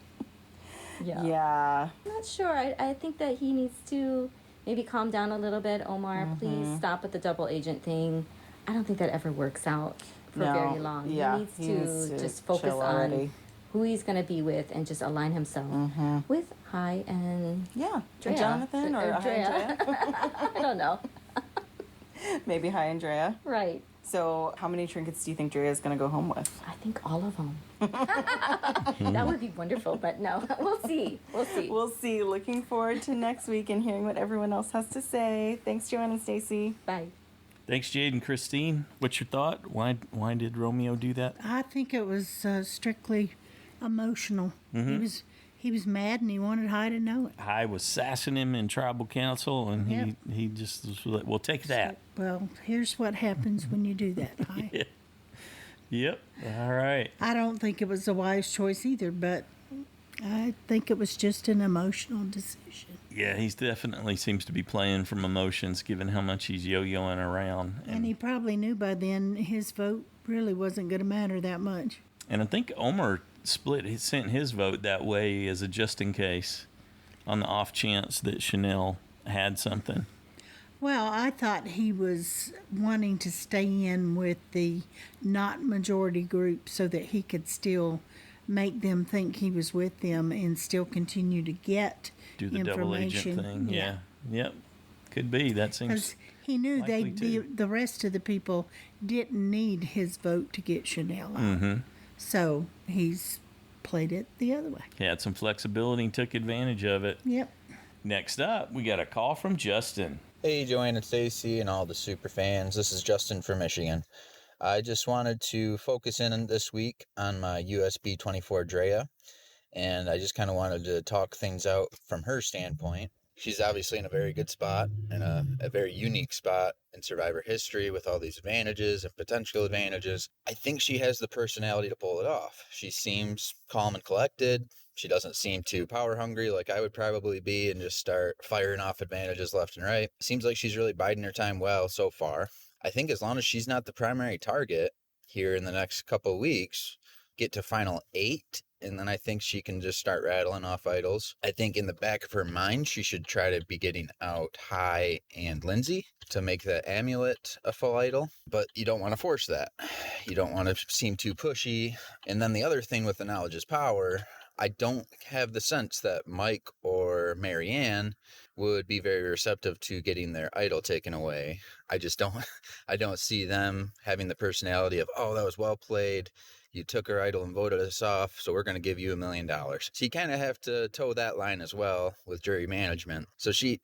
Yeah. I'm not sure. I think that he needs to maybe calm down a little bit. Omar, please stop with the double agent thing. I don't think that ever works out for very long. Yeah, he needs to just focus on who he's going to be with and just align himself with Hai and Drea. Jonathan or Hai and Drea. I don't know. Maybe Hai and Drea. Right. So how many trinkets do you think Drea is going to go home with? I think all of them. That would be wonderful, but no. We'll see. We'll see. Looking forward to next week and hearing what everyone else has to say. Thanks, Joanna and Stacy. Bye. Thanks, Jade and Christine. What's your thought? Why did Romeo do that? I think it was strictly emotional. He was mad and he wanted Hai to know it. Hai was sassing him in tribal council, and he just was like, well, take that. Well, here's what happens when you do that, Hai. Yep. All right. I don't think it was a wise choice either, but I think it was just an emotional decision. Yeah, he's definitely seems to be playing from emotions, given how much he's yo-yoing around. And he probably knew by then his vote really wasn't going to matter that much. And I think Omar sent his vote that way as a just in case, on the off chance that Chanel had something. Well, I thought he was wanting to stay in with the not majority group so that he could still make them think he was with them and still continue to get do the information. Double agent thing. Yeah. Yep. Could be. That seems. Because he knew the rest of the people didn't need his vote to get Chanel out. So he's played it the other way. He had some flexibility and took advantage of it. Yep. Next up, we got a call from Justen. Hey, Joanne and Stacy and all the super fans. This is Justen from Michigan. I just wanted to focus in this week on my USB 24 Drea, and I just kind of wanted to talk things out from her standpoint. She's obviously in a very good spot, and a very unique spot in Survivor history with all these advantages and potential advantages. I think she has the personality to pull it off. She seems calm and collected. She doesn't seem too power hungry like I would probably be and just start firing off advantages left and right. Seems like she's really biding her time well so far. I think as long as she's not the primary target here in the next couple of weeks, get to final 8, and then I think she can just start rattling off idols. I think in the back of her mind, she should try to be getting out High and Lindsay to make the amulet a full idol, but you don't want to force that. You don't want to seem too pushy. And then the other thing with the knowledge is power, I don't have the sense that Mike or Marianne would be very receptive to getting their idol taken away. I don't see them having the personality of, oh, that was well played. You took our idol and voted us off, so we're going to give you $1 million. So you kind of have to toe that line as well with jury management. So she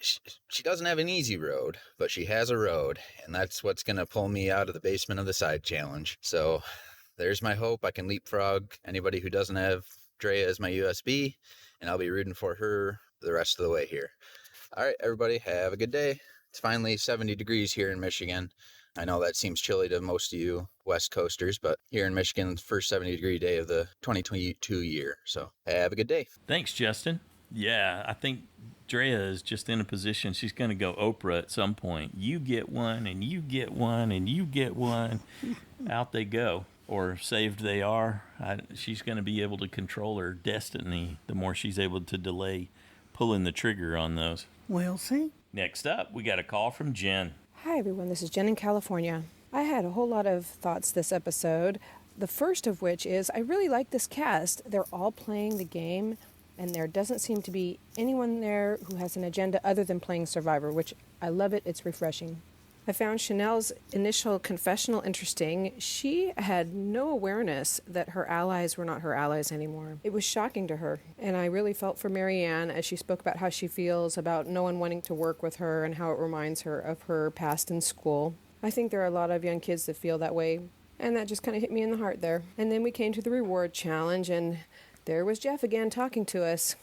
doesn't have an easy road, but she has a road, and that's what's going to pull me out of the basement of the side challenge. So there's my hope. I can leapfrog anybody who doesn't have Drea as my USB, and I'll be rooting for her the rest of the way here. All right, everybody, have a good day. It's finally 70 degrees here in Michigan. I know that seems chilly to most of you West Coasters, but here in Michigan, it's the first 70-degree day of the 2022 year. So have a good day. Thanks, Justin. Yeah, I think Drea is just in a position she's going to go Oprah at some point. You get one, and you get one, and you get one. Out they go. Or saved they are. She's going to be able to control her destiny the more she's able to delay pulling the trigger on those. We'll see. Next up, we got a call from Jen. Hi, everyone. This is Jen in California. I had a whole lot of thoughts this episode. The first of which is I really like this cast. They're all playing the game, and there doesn't seem to be anyone there who has an agenda other than playing Survivor, which I love it. It's refreshing. I found Chanel's initial confessional interesting. She had no awareness that her allies were not her allies anymore. It was shocking to her, and I really felt for Marianne as she spoke about how she feels about no one wanting to work with her and how it reminds her of her past in school. I think there are a lot of young kids that feel that way, and that just kind of hit me in the heart there. And then we came to the reward challenge, and there was Jeff again talking to us.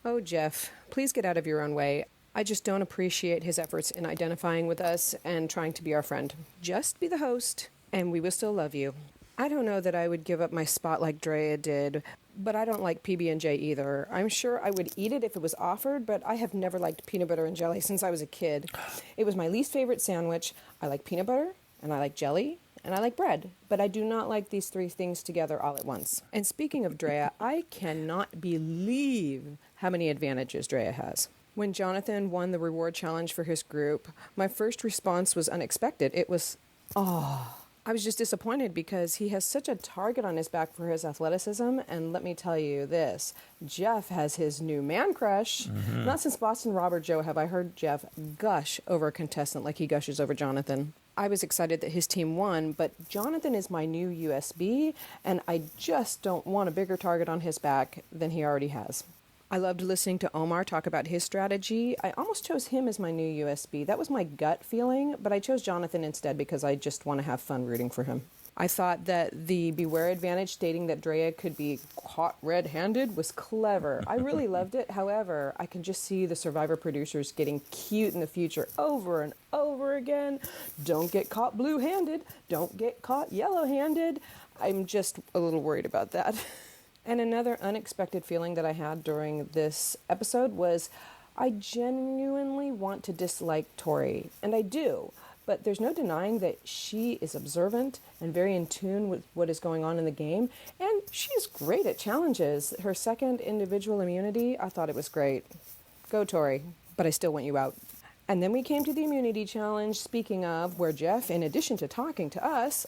Oh, Jeff, please get out of your own way. I just don't appreciate his efforts in identifying with us and trying to be our friend. Just be the host, and we will still love you. I don't know that I would give up my spot like Drea did, but I don't like PB&J either. I'm sure I would eat it if it was offered, but I have never liked peanut butter and jelly since I was a kid. It was my least favorite sandwich. I like peanut butter, and I like jelly, and I like bread, but I do not like these three things together all at once. And speaking of Drea, I cannot believe how many advantages Drea has. When Jonathan won the reward challenge for his group, my first response was unexpected. It was, oh. I was just disappointed because he has such a target on his back for his athleticism. And let me tell you this, Jeff has his new man crush. Mm-hmm. Not since Boston Robert Joe have I heard Jeff gush over a contestant like he gushes over Jonathan. I was excited that his team won, but Jonathan is my new USB, and I just don't want a bigger target on his back than he already has. I loved listening to Omar talk about his strategy. I almost chose him as my new USB. That was my gut feeling, but I chose Jonathan instead because I just want to have fun rooting for him. I thought that the beware advantage stating that Drea could be caught red-handed was clever. I really loved it. However, I can just see the Survivor producers getting cute in the future over and over again. Don't get caught blue-handed. Don't get caught yellow-handed. I'm just a little worried about that. And another unexpected feeling that I had during this episode was I genuinely want to dislike Tori, and I do, but there's no denying that she is observant and very in tune with what is going on in the game, and she's great at challenges. Her second individual immunity, I thought it was great. Go, Tori, but I still want you out. And then we came to the immunity challenge, speaking of, where Jeff, in addition to talking to us,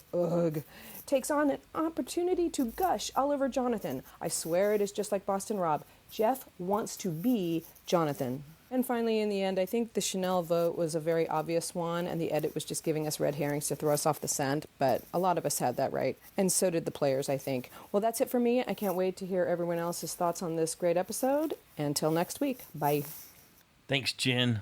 takes on an opportunity to gush all over Jonathan. I swear it is just like Boston Rob. Jeff wants to be Jonathan. And finally, in the end, I think the Chanel vote was a very obvious one, and the edit was just giving us red herrings to throw us off the scent, but a lot of us had that right, and so did the players, I think. Well, that's it for me. I can't wait to hear everyone else's thoughts on this great episode. Until next week, bye. Thanks, Jen.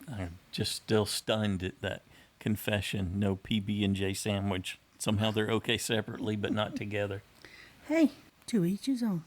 I'm just still stunned at that confession. No PB&J sandwich. Somehow they're okay separately, but not together. Hey, to each his own.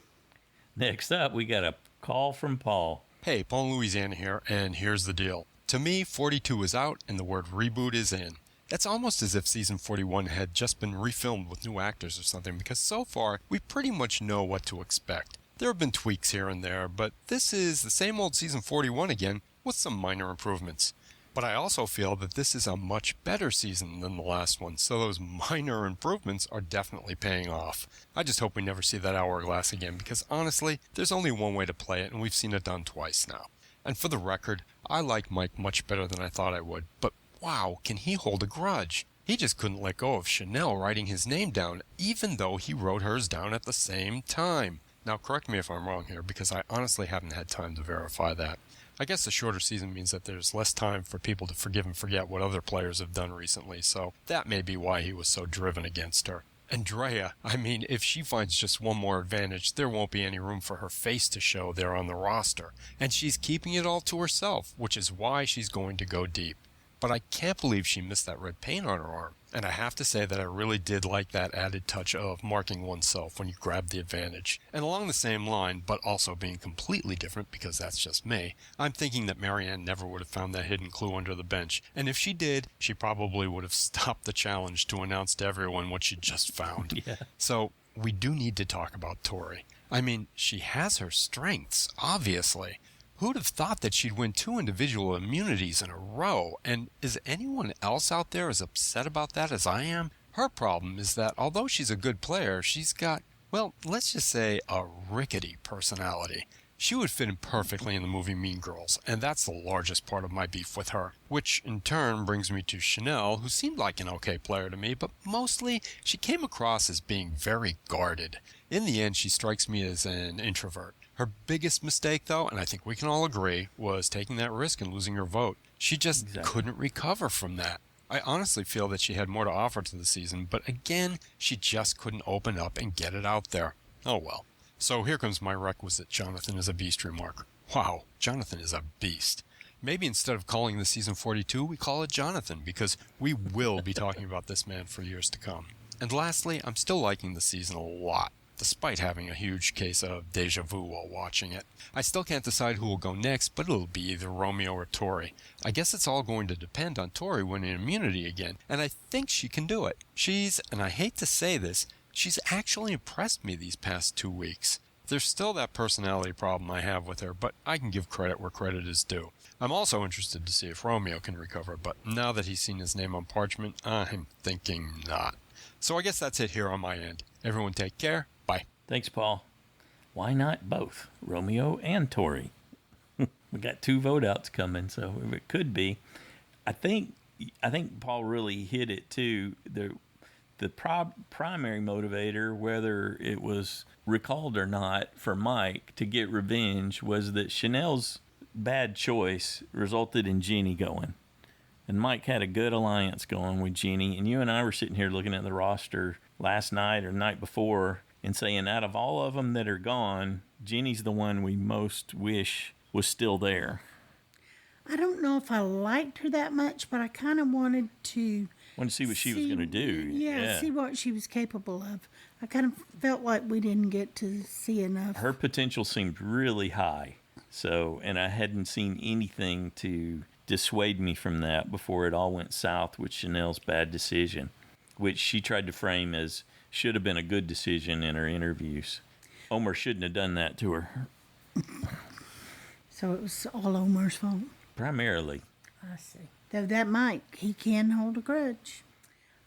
Next up, we got a call from Paul. Hey, Paul in Louisiana here, and here's the deal. To me, 42 is out and the word reboot is in. It's almost as if season 41 had just been refilmed with new actors or something, because so far, we pretty much know what to expect. There have been tweaks here and there, but this is the same old season 41 again, with some minor improvements. But I also feel that this is a much better season than the last one, so those minor improvements are definitely paying off. I just hope we never see that hourglass again, because honestly, there's only one way to play it, and we've seen it done twice now. And for the record, I like Mike much better than I thought I would, but wow, can he hold a grudge? He just couldn't let go of Chanel writing his name down, even though he wrote hers down at the same time. Now, correct me if I'm wrong here, because I honestly haven't had time to verify that. I guess the shorter season means that there's less time for people to forgive and forget what other players have done recently, so that may be why he was so driven against her. Andrea, I mean, if she finds just one more advantage, there won't be any room for her face to show there on the roster. And she's keeping it all to herself, which is why she's going to go deep. But I can't believe she missed that red paint on her arm. And I have to say that I really did like that added touch of marking oneself when you grab the advantage. And along the same line, but also being completely different, because that's just me, I'm thinking that Marianne never would have found that hidden clue under the bench. And if she did, she probably would have stopped the challenge to announce to everyone what she just found. Yeah. So we do need to talk about Tori. I mean, she has her strengths, obviously. Who'd have thought that she'd win 2 individual immunities in a row? And is anyone else out there as upset about that as I am? Her problem is that although she's a good player, she's got, well, let's just say a rickety personality. She would fit in perfectly in the movie Mean Girls, and that's the largest part of my beef with her. Which, in turn, brings me to Chanel, who seemed like an okay player to me, but mostly she came across as being very guarded. In the end, she strikes me as an introvert. Her biggest mistake, though, and I think we can all agree, was taking that risk and losing her vote. She just couldn't recover from that. I honestly feel that she had more to offer to the season, but again, she just couldn't open up and get it out there. Oh well. So here comes my requisite Jonathan is a beast remark. Wow, Jonathan is a beast. Maybe instead of calling this season 42, we call it Jonathan, because we will be talking about this man for years to come. And lastly, I'm still liking the season a lot, despite having a huge case of deja vu while watching it. I still can't decide who will go next, but it'll be either Romeo or Tori. I guess it's all going to depend on Tori winning immunity again, and I think she can do it. She's, and I hate to say this, she's actually impressed me these past 2 weeks. There's still that personality problem I have with her, but I can give credit where credit is due. I'm also interested to see if Romeo can recover, but now that he's seen his name on parchment, I'm thinking not. So I guess that's it here on my end. Everyone take care. Bye. Thanks, Paul. Why not both, Romeo and Tori? We got 2 vote outs coming, so it could be. I think Paul really hit it too. The primary motivator, whether it was recalled or not, for Mike to get revenge was that Chanel's bad choice resulted in Jeannie going. And Mike had a good alliance going with Jeannie. And you and I were sitting here looking at the roster last night or the night before and saying, out of all of them that are gone, Jeannie's the one we most wish was still there. I don't know if I liked her that much, but I kind of wanted to see what she was going to do. Yeah, see what she was capable of. I kind of felt like we didn't get to see enough. Her potential seemed really high. So, and I hadn't seen anything to dissuade me from that before it all went south with Chanel's bad decision, which she tried to frame as should have been a good decision in her interviews. Omar shouldn't have done that to her. So it was all Omar's fault? Primarily. I see. Though that Mike, he can hold a grudge.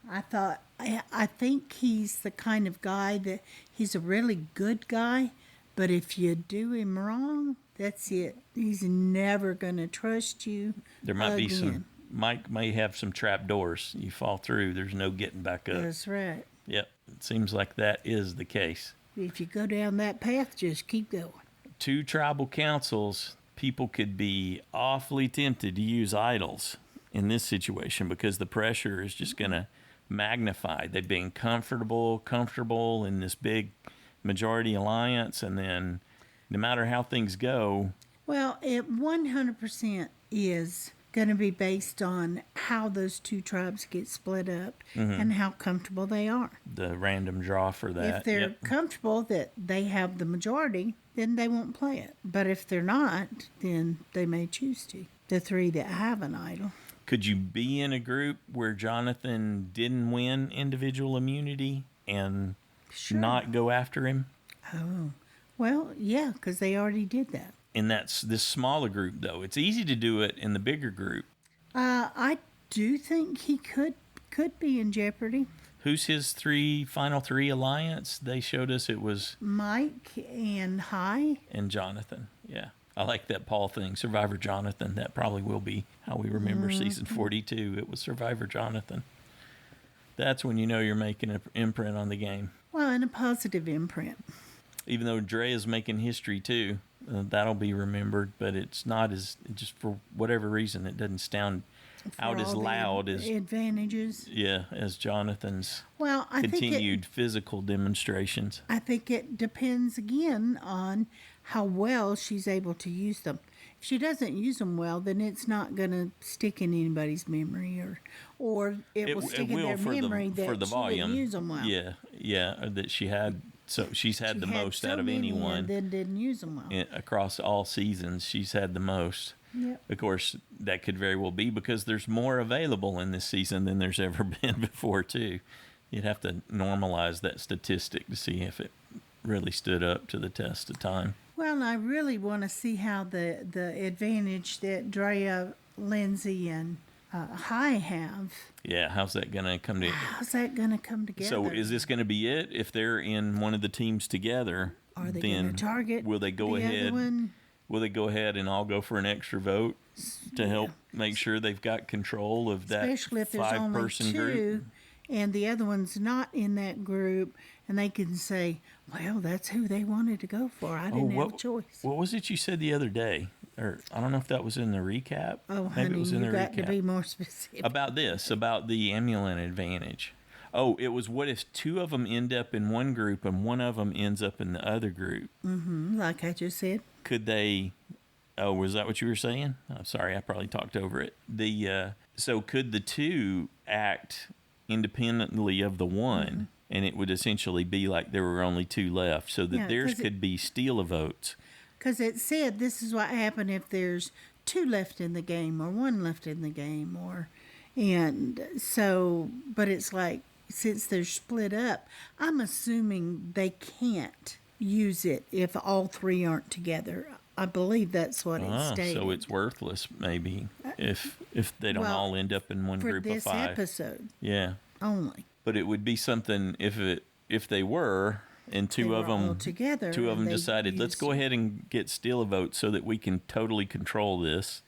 I think he's the kind of guy that he's a really good guy, but if you do him wrong, that's it. He's never going to trust you. There might be some, Mike may have some trap doors. You fall through, there's no getting back up. That's right. Yep, it seems like that is the case. If you go down that path, just keep going. 2 tribal councils, people could be awfully tempted to use idols in this situation because the pressure is just going to magnify. They've been comfortable in this big majority alliance, and then no matter how things go, Well, it 100% is going to be based on how those two tribes get split up and how comfortable they are. The random draw for that. If they're Yep. comfortable that they have the majority, then they won't play it. But if they're not, then they may choose to. The three that have an idol. Could you be in a group where Jonathan didn't win individual immunity and not go after him? Oh, well, yeah, because they already did that. And that's this smaller group, though. It's easy to do it in the bigger group. I do think he could be in jeopardy. Who's his final three alliance? They showed us it was Mike and and Jonathan. Yeah. I like that Paul thing, Survivor Jonathan. That probably will be how we remember season 42. It was Survivor Jonathan. That's when you know you're making an imprint on the game. Well, and a positive imprint. Even though Dre is making history too, that'll be remembered, but it's not as, just for whatever reason, it doesn't sound out as loud as advantages. Yeah, as Jonathan's I continued physical demonstrations. I think it depends again on how well she's able to use them. If she doesn't use them well, then it's not going to stick in anybody's memory, or it will stick in their memory that for the she volume. didn't use them well. Yeah, that she had. So she's had the most out of anyone. And then didn't use them well. Across all seasons, she's had the most. Yep. Of course, that could very well be because there's more available in this season than there's ever been before, too. You'd have to normalize that statistic to see if it really stood up to the test of time. Well, I really want to see how the advantage that Drea, Lindsay, and High have. Yeah, how's that going to come together? How's that going to come together? So is this going to be it? If they're in one of the teams together, Are they then going to target will they go the ahead? other one? Will they go ahead and all go for an extra vote to help make sure they've got control of that Especially if there's only five-person two, group? and the other one's not in that group, and they can say, well, that's who they wanted to go for. I didn't have a choice. What was it you said the other day? Or I don't know if that was in the recap. Oh, Maybe honey, it was in you the got recap. to be more specific. About the amulet advantage. Oh, it was what if two of them end up in one group and one of them ends up in the other group? Like I just said. Could they... Oh, was that what you were saying? I'm sorry, I probably talked over it. So could the two act independently of the one, and it would essentially be like there were only two left, so that Yeah, theirs 'cause could be steal a votes. Because it said this is what happened if there's two left in the game or one left in the game, but it's like, since they're split up, I'm assuming they can't use it if all three aren't together. I believe that's what it stated. So it's worthless, maybe, if they don't all end up in one group of five. For this episode. Yeah. Only. But it would be something if they were, and two of them together, two of them decided, let's go ahead and get steal a vote so that we can totally control this.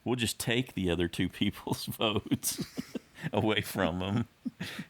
We'll just take the other two people's votes away from them,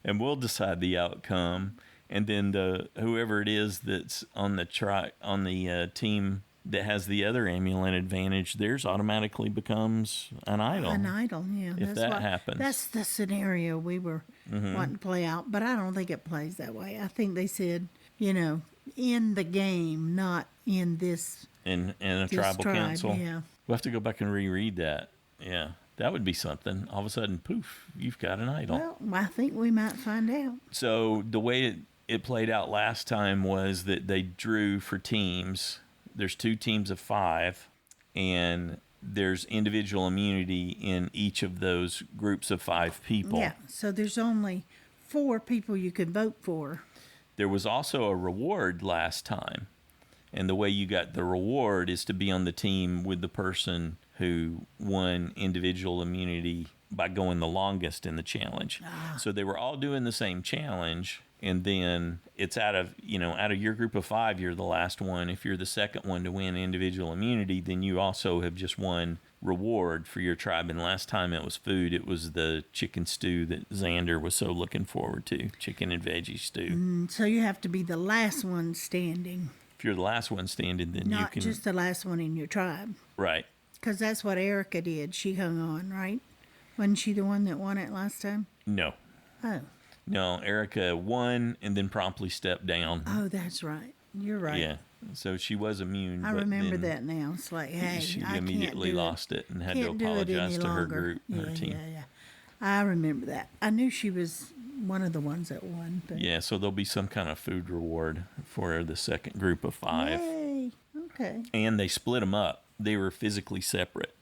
and we'll decide the outcome. And then whoever it is that's on the team that has the other amulet advantage, theirs automatically becomes an idol. An idol, yeah. If that happens. That's the scenario we were wanting to play out, but I don't think it plays that way. I think they said, in the game, not in this. In a tribal council. Yeah. We'll have to go back and reread that. Yeah. That would be something. All of a sudden, poof, you've got an idol. Well, I think we might find out. So the way it played out last time was that they drew for teams. There's 2 teams of 5, and there's individual immunity in each of those groups of 5 people. Yeah, so there's only 4 people you can vote for. There was also a reward last time, and the way you got the reward is to be on the team with the person who won individual immunity by going the longest in the challenge. So they were all doing the same challenge, and then it's out of your group of 5, you're the last one. If you're the second one to win individual immunity, then you also have just won reward for your tribe. And last time it was food. It was the chicken stew that Xander was so looking forward to, chicken and veggie stew. So you have to be the last one standing. If you're the last one standing, then you can... Not just the last one in your tribe. Right. Because that's what Erica did. She hung on, right? Wasn't she the one that won it last time? No. Oh. No, Erica won and then promptly stepped down. Oh, that's right. You're right. Yeah. So she was immune. I but remember then that now. It's like, hey, she I immediately can't do lost it and had to Can't do it apologize any to her longer. group, her team. Yeah. I remember that. I knew she was one of the ones that won. But Yeah, so there'll be some kind of food reward for the second group of 5. Yay. Okay. And they split them up. They were physically separate.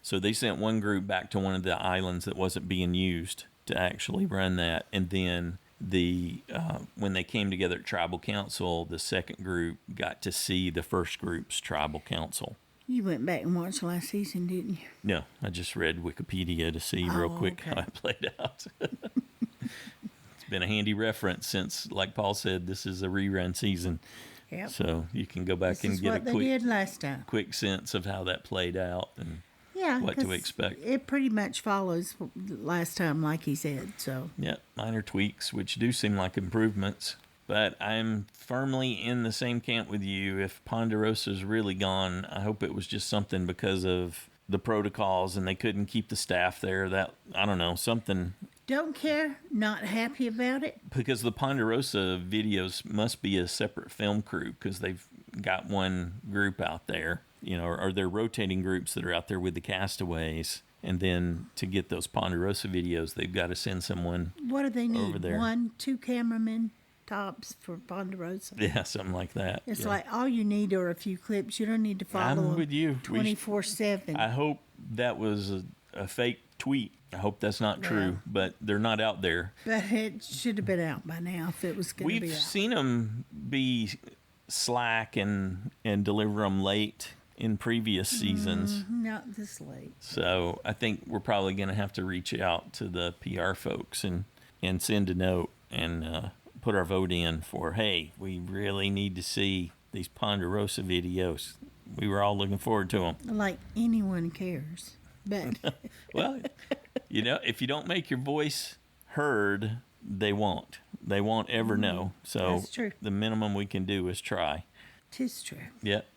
So they sent one group back to one of the islands that wasn't being used to actually run that. And then when they came together at Tribal Council, the second group got to see the first group's Tribal Council. You went back and watched last season, didn't you? No, I just read Wikipedia to see real quick how it played out. It's been a handy reference since, like Paul said, this is a rerun season. Yep. So you can go back This and is get what they did last time. quick sense of how that played out and what to 'cause expect. It pretty much follows last time, like he said. So Yeah, minor tweaks, which do seem like improvements. But I'm firmly in the same camp with you. If Ponderosa's really gone, I hope it was just something because of the protocols and they couldn't keep the staff there. That, I don't know, something. don't care, not happy about it. Because the Ponderosa videos must be a separate film crew because they've got one group out there, or they're rotating groups that are out there with the castaways. And then to get those Ponderosa videos, they've got to send someone What do they need? over there. 1, 2 cameramen tops for Ponderosa. Yeah, something like that. It's yeah. like all you need are a few clips. You don't need to follow I'm them with you. 24/7. I hope that was a fake tweet. I hope that's not true, but they're not out there. But it should have been out by now if it was going to be We've out. seen them be slack and deliver them late in previous seasons. Not this late. So I think we're probably going to have to reach out to the PR folks and send a note and put our vote in for, hey, we really need to see these Ponderosa videos. We were all looking forward to them. Like anyone cares. But Well, if you don't make your voice heard, they won't. They won't ever know. So That's true. the minimum we can do is try. 'tis true. Yep.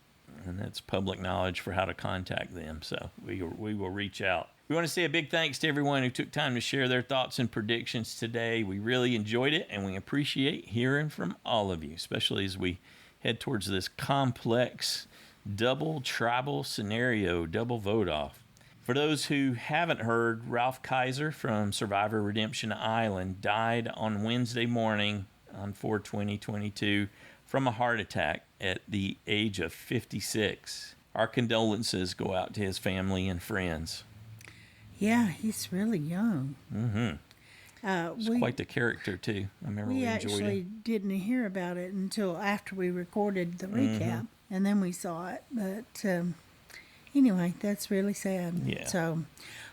And that's public knowledge for how to contact them. So we will reach out. We want to say a big thanks to everyone who took time to share their thoughts and predictions today. We really enjoyed it, and we appreciate hearing from all of you, especially as we head towards this complex double tribal scenario, double vote off. For those who haven't heard, Ralph Kaiser from Survivor Redemption Island died on Wednesday morning on 4/20/22 from a heart attack at the age of 56. Our condolences go out to his family and friends. Yeah, he's really young. Mm-hmm. He's quite the character, too. I remember we enjoyed actually it. didn't hear about it until after we recorded the recap, and then we saw it. But anyway, that's really sad. Yeah. So,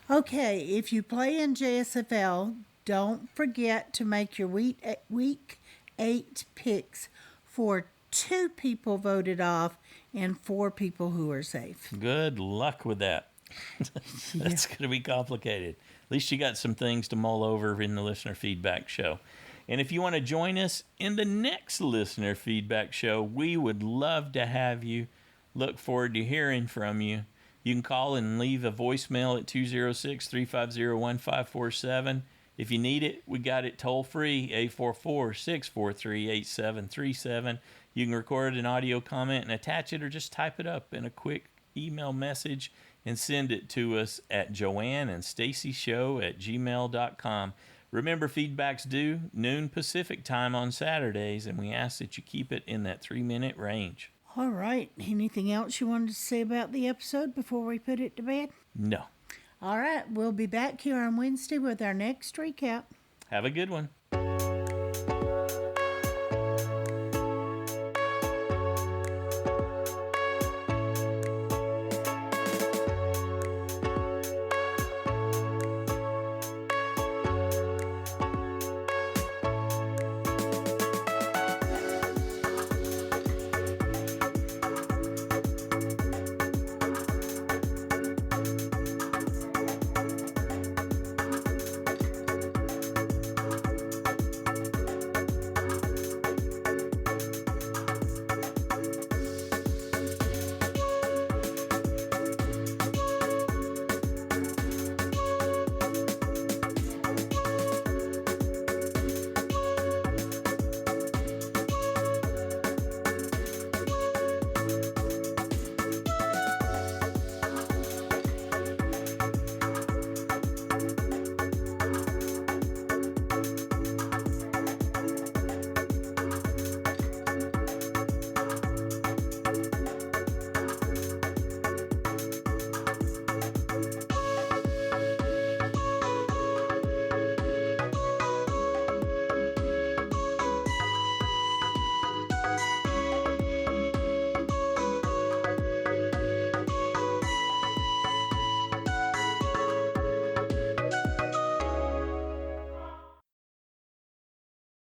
okay, if you play in JSFL, don't forget to make your week 8 picks for 2 people voted off and 4 people who are safe. Good luck with that. That's going to be complicated. At least you got some things to mull over in the listener feedback show. And if you want to join us in the next listener feedback show, we would love to have you. Look forward to hearing from you. You can call and leave a voicemail at 206-350-1547. If you need it, we got it toll free, 844-643-8737. You can record an audio comment and attach it, or just type it up in a quick email message and send it to us at joanneandstacyshow@gmail.com. Remember, feedback's due noon Pacific time on Saturdays, and we ask that you keep it in that 3-minute range. All right. Anything else you wanted to say about the episode before we put it to bed? No. All right. We'll be back here on Wednesday with our next recap. Have a good one.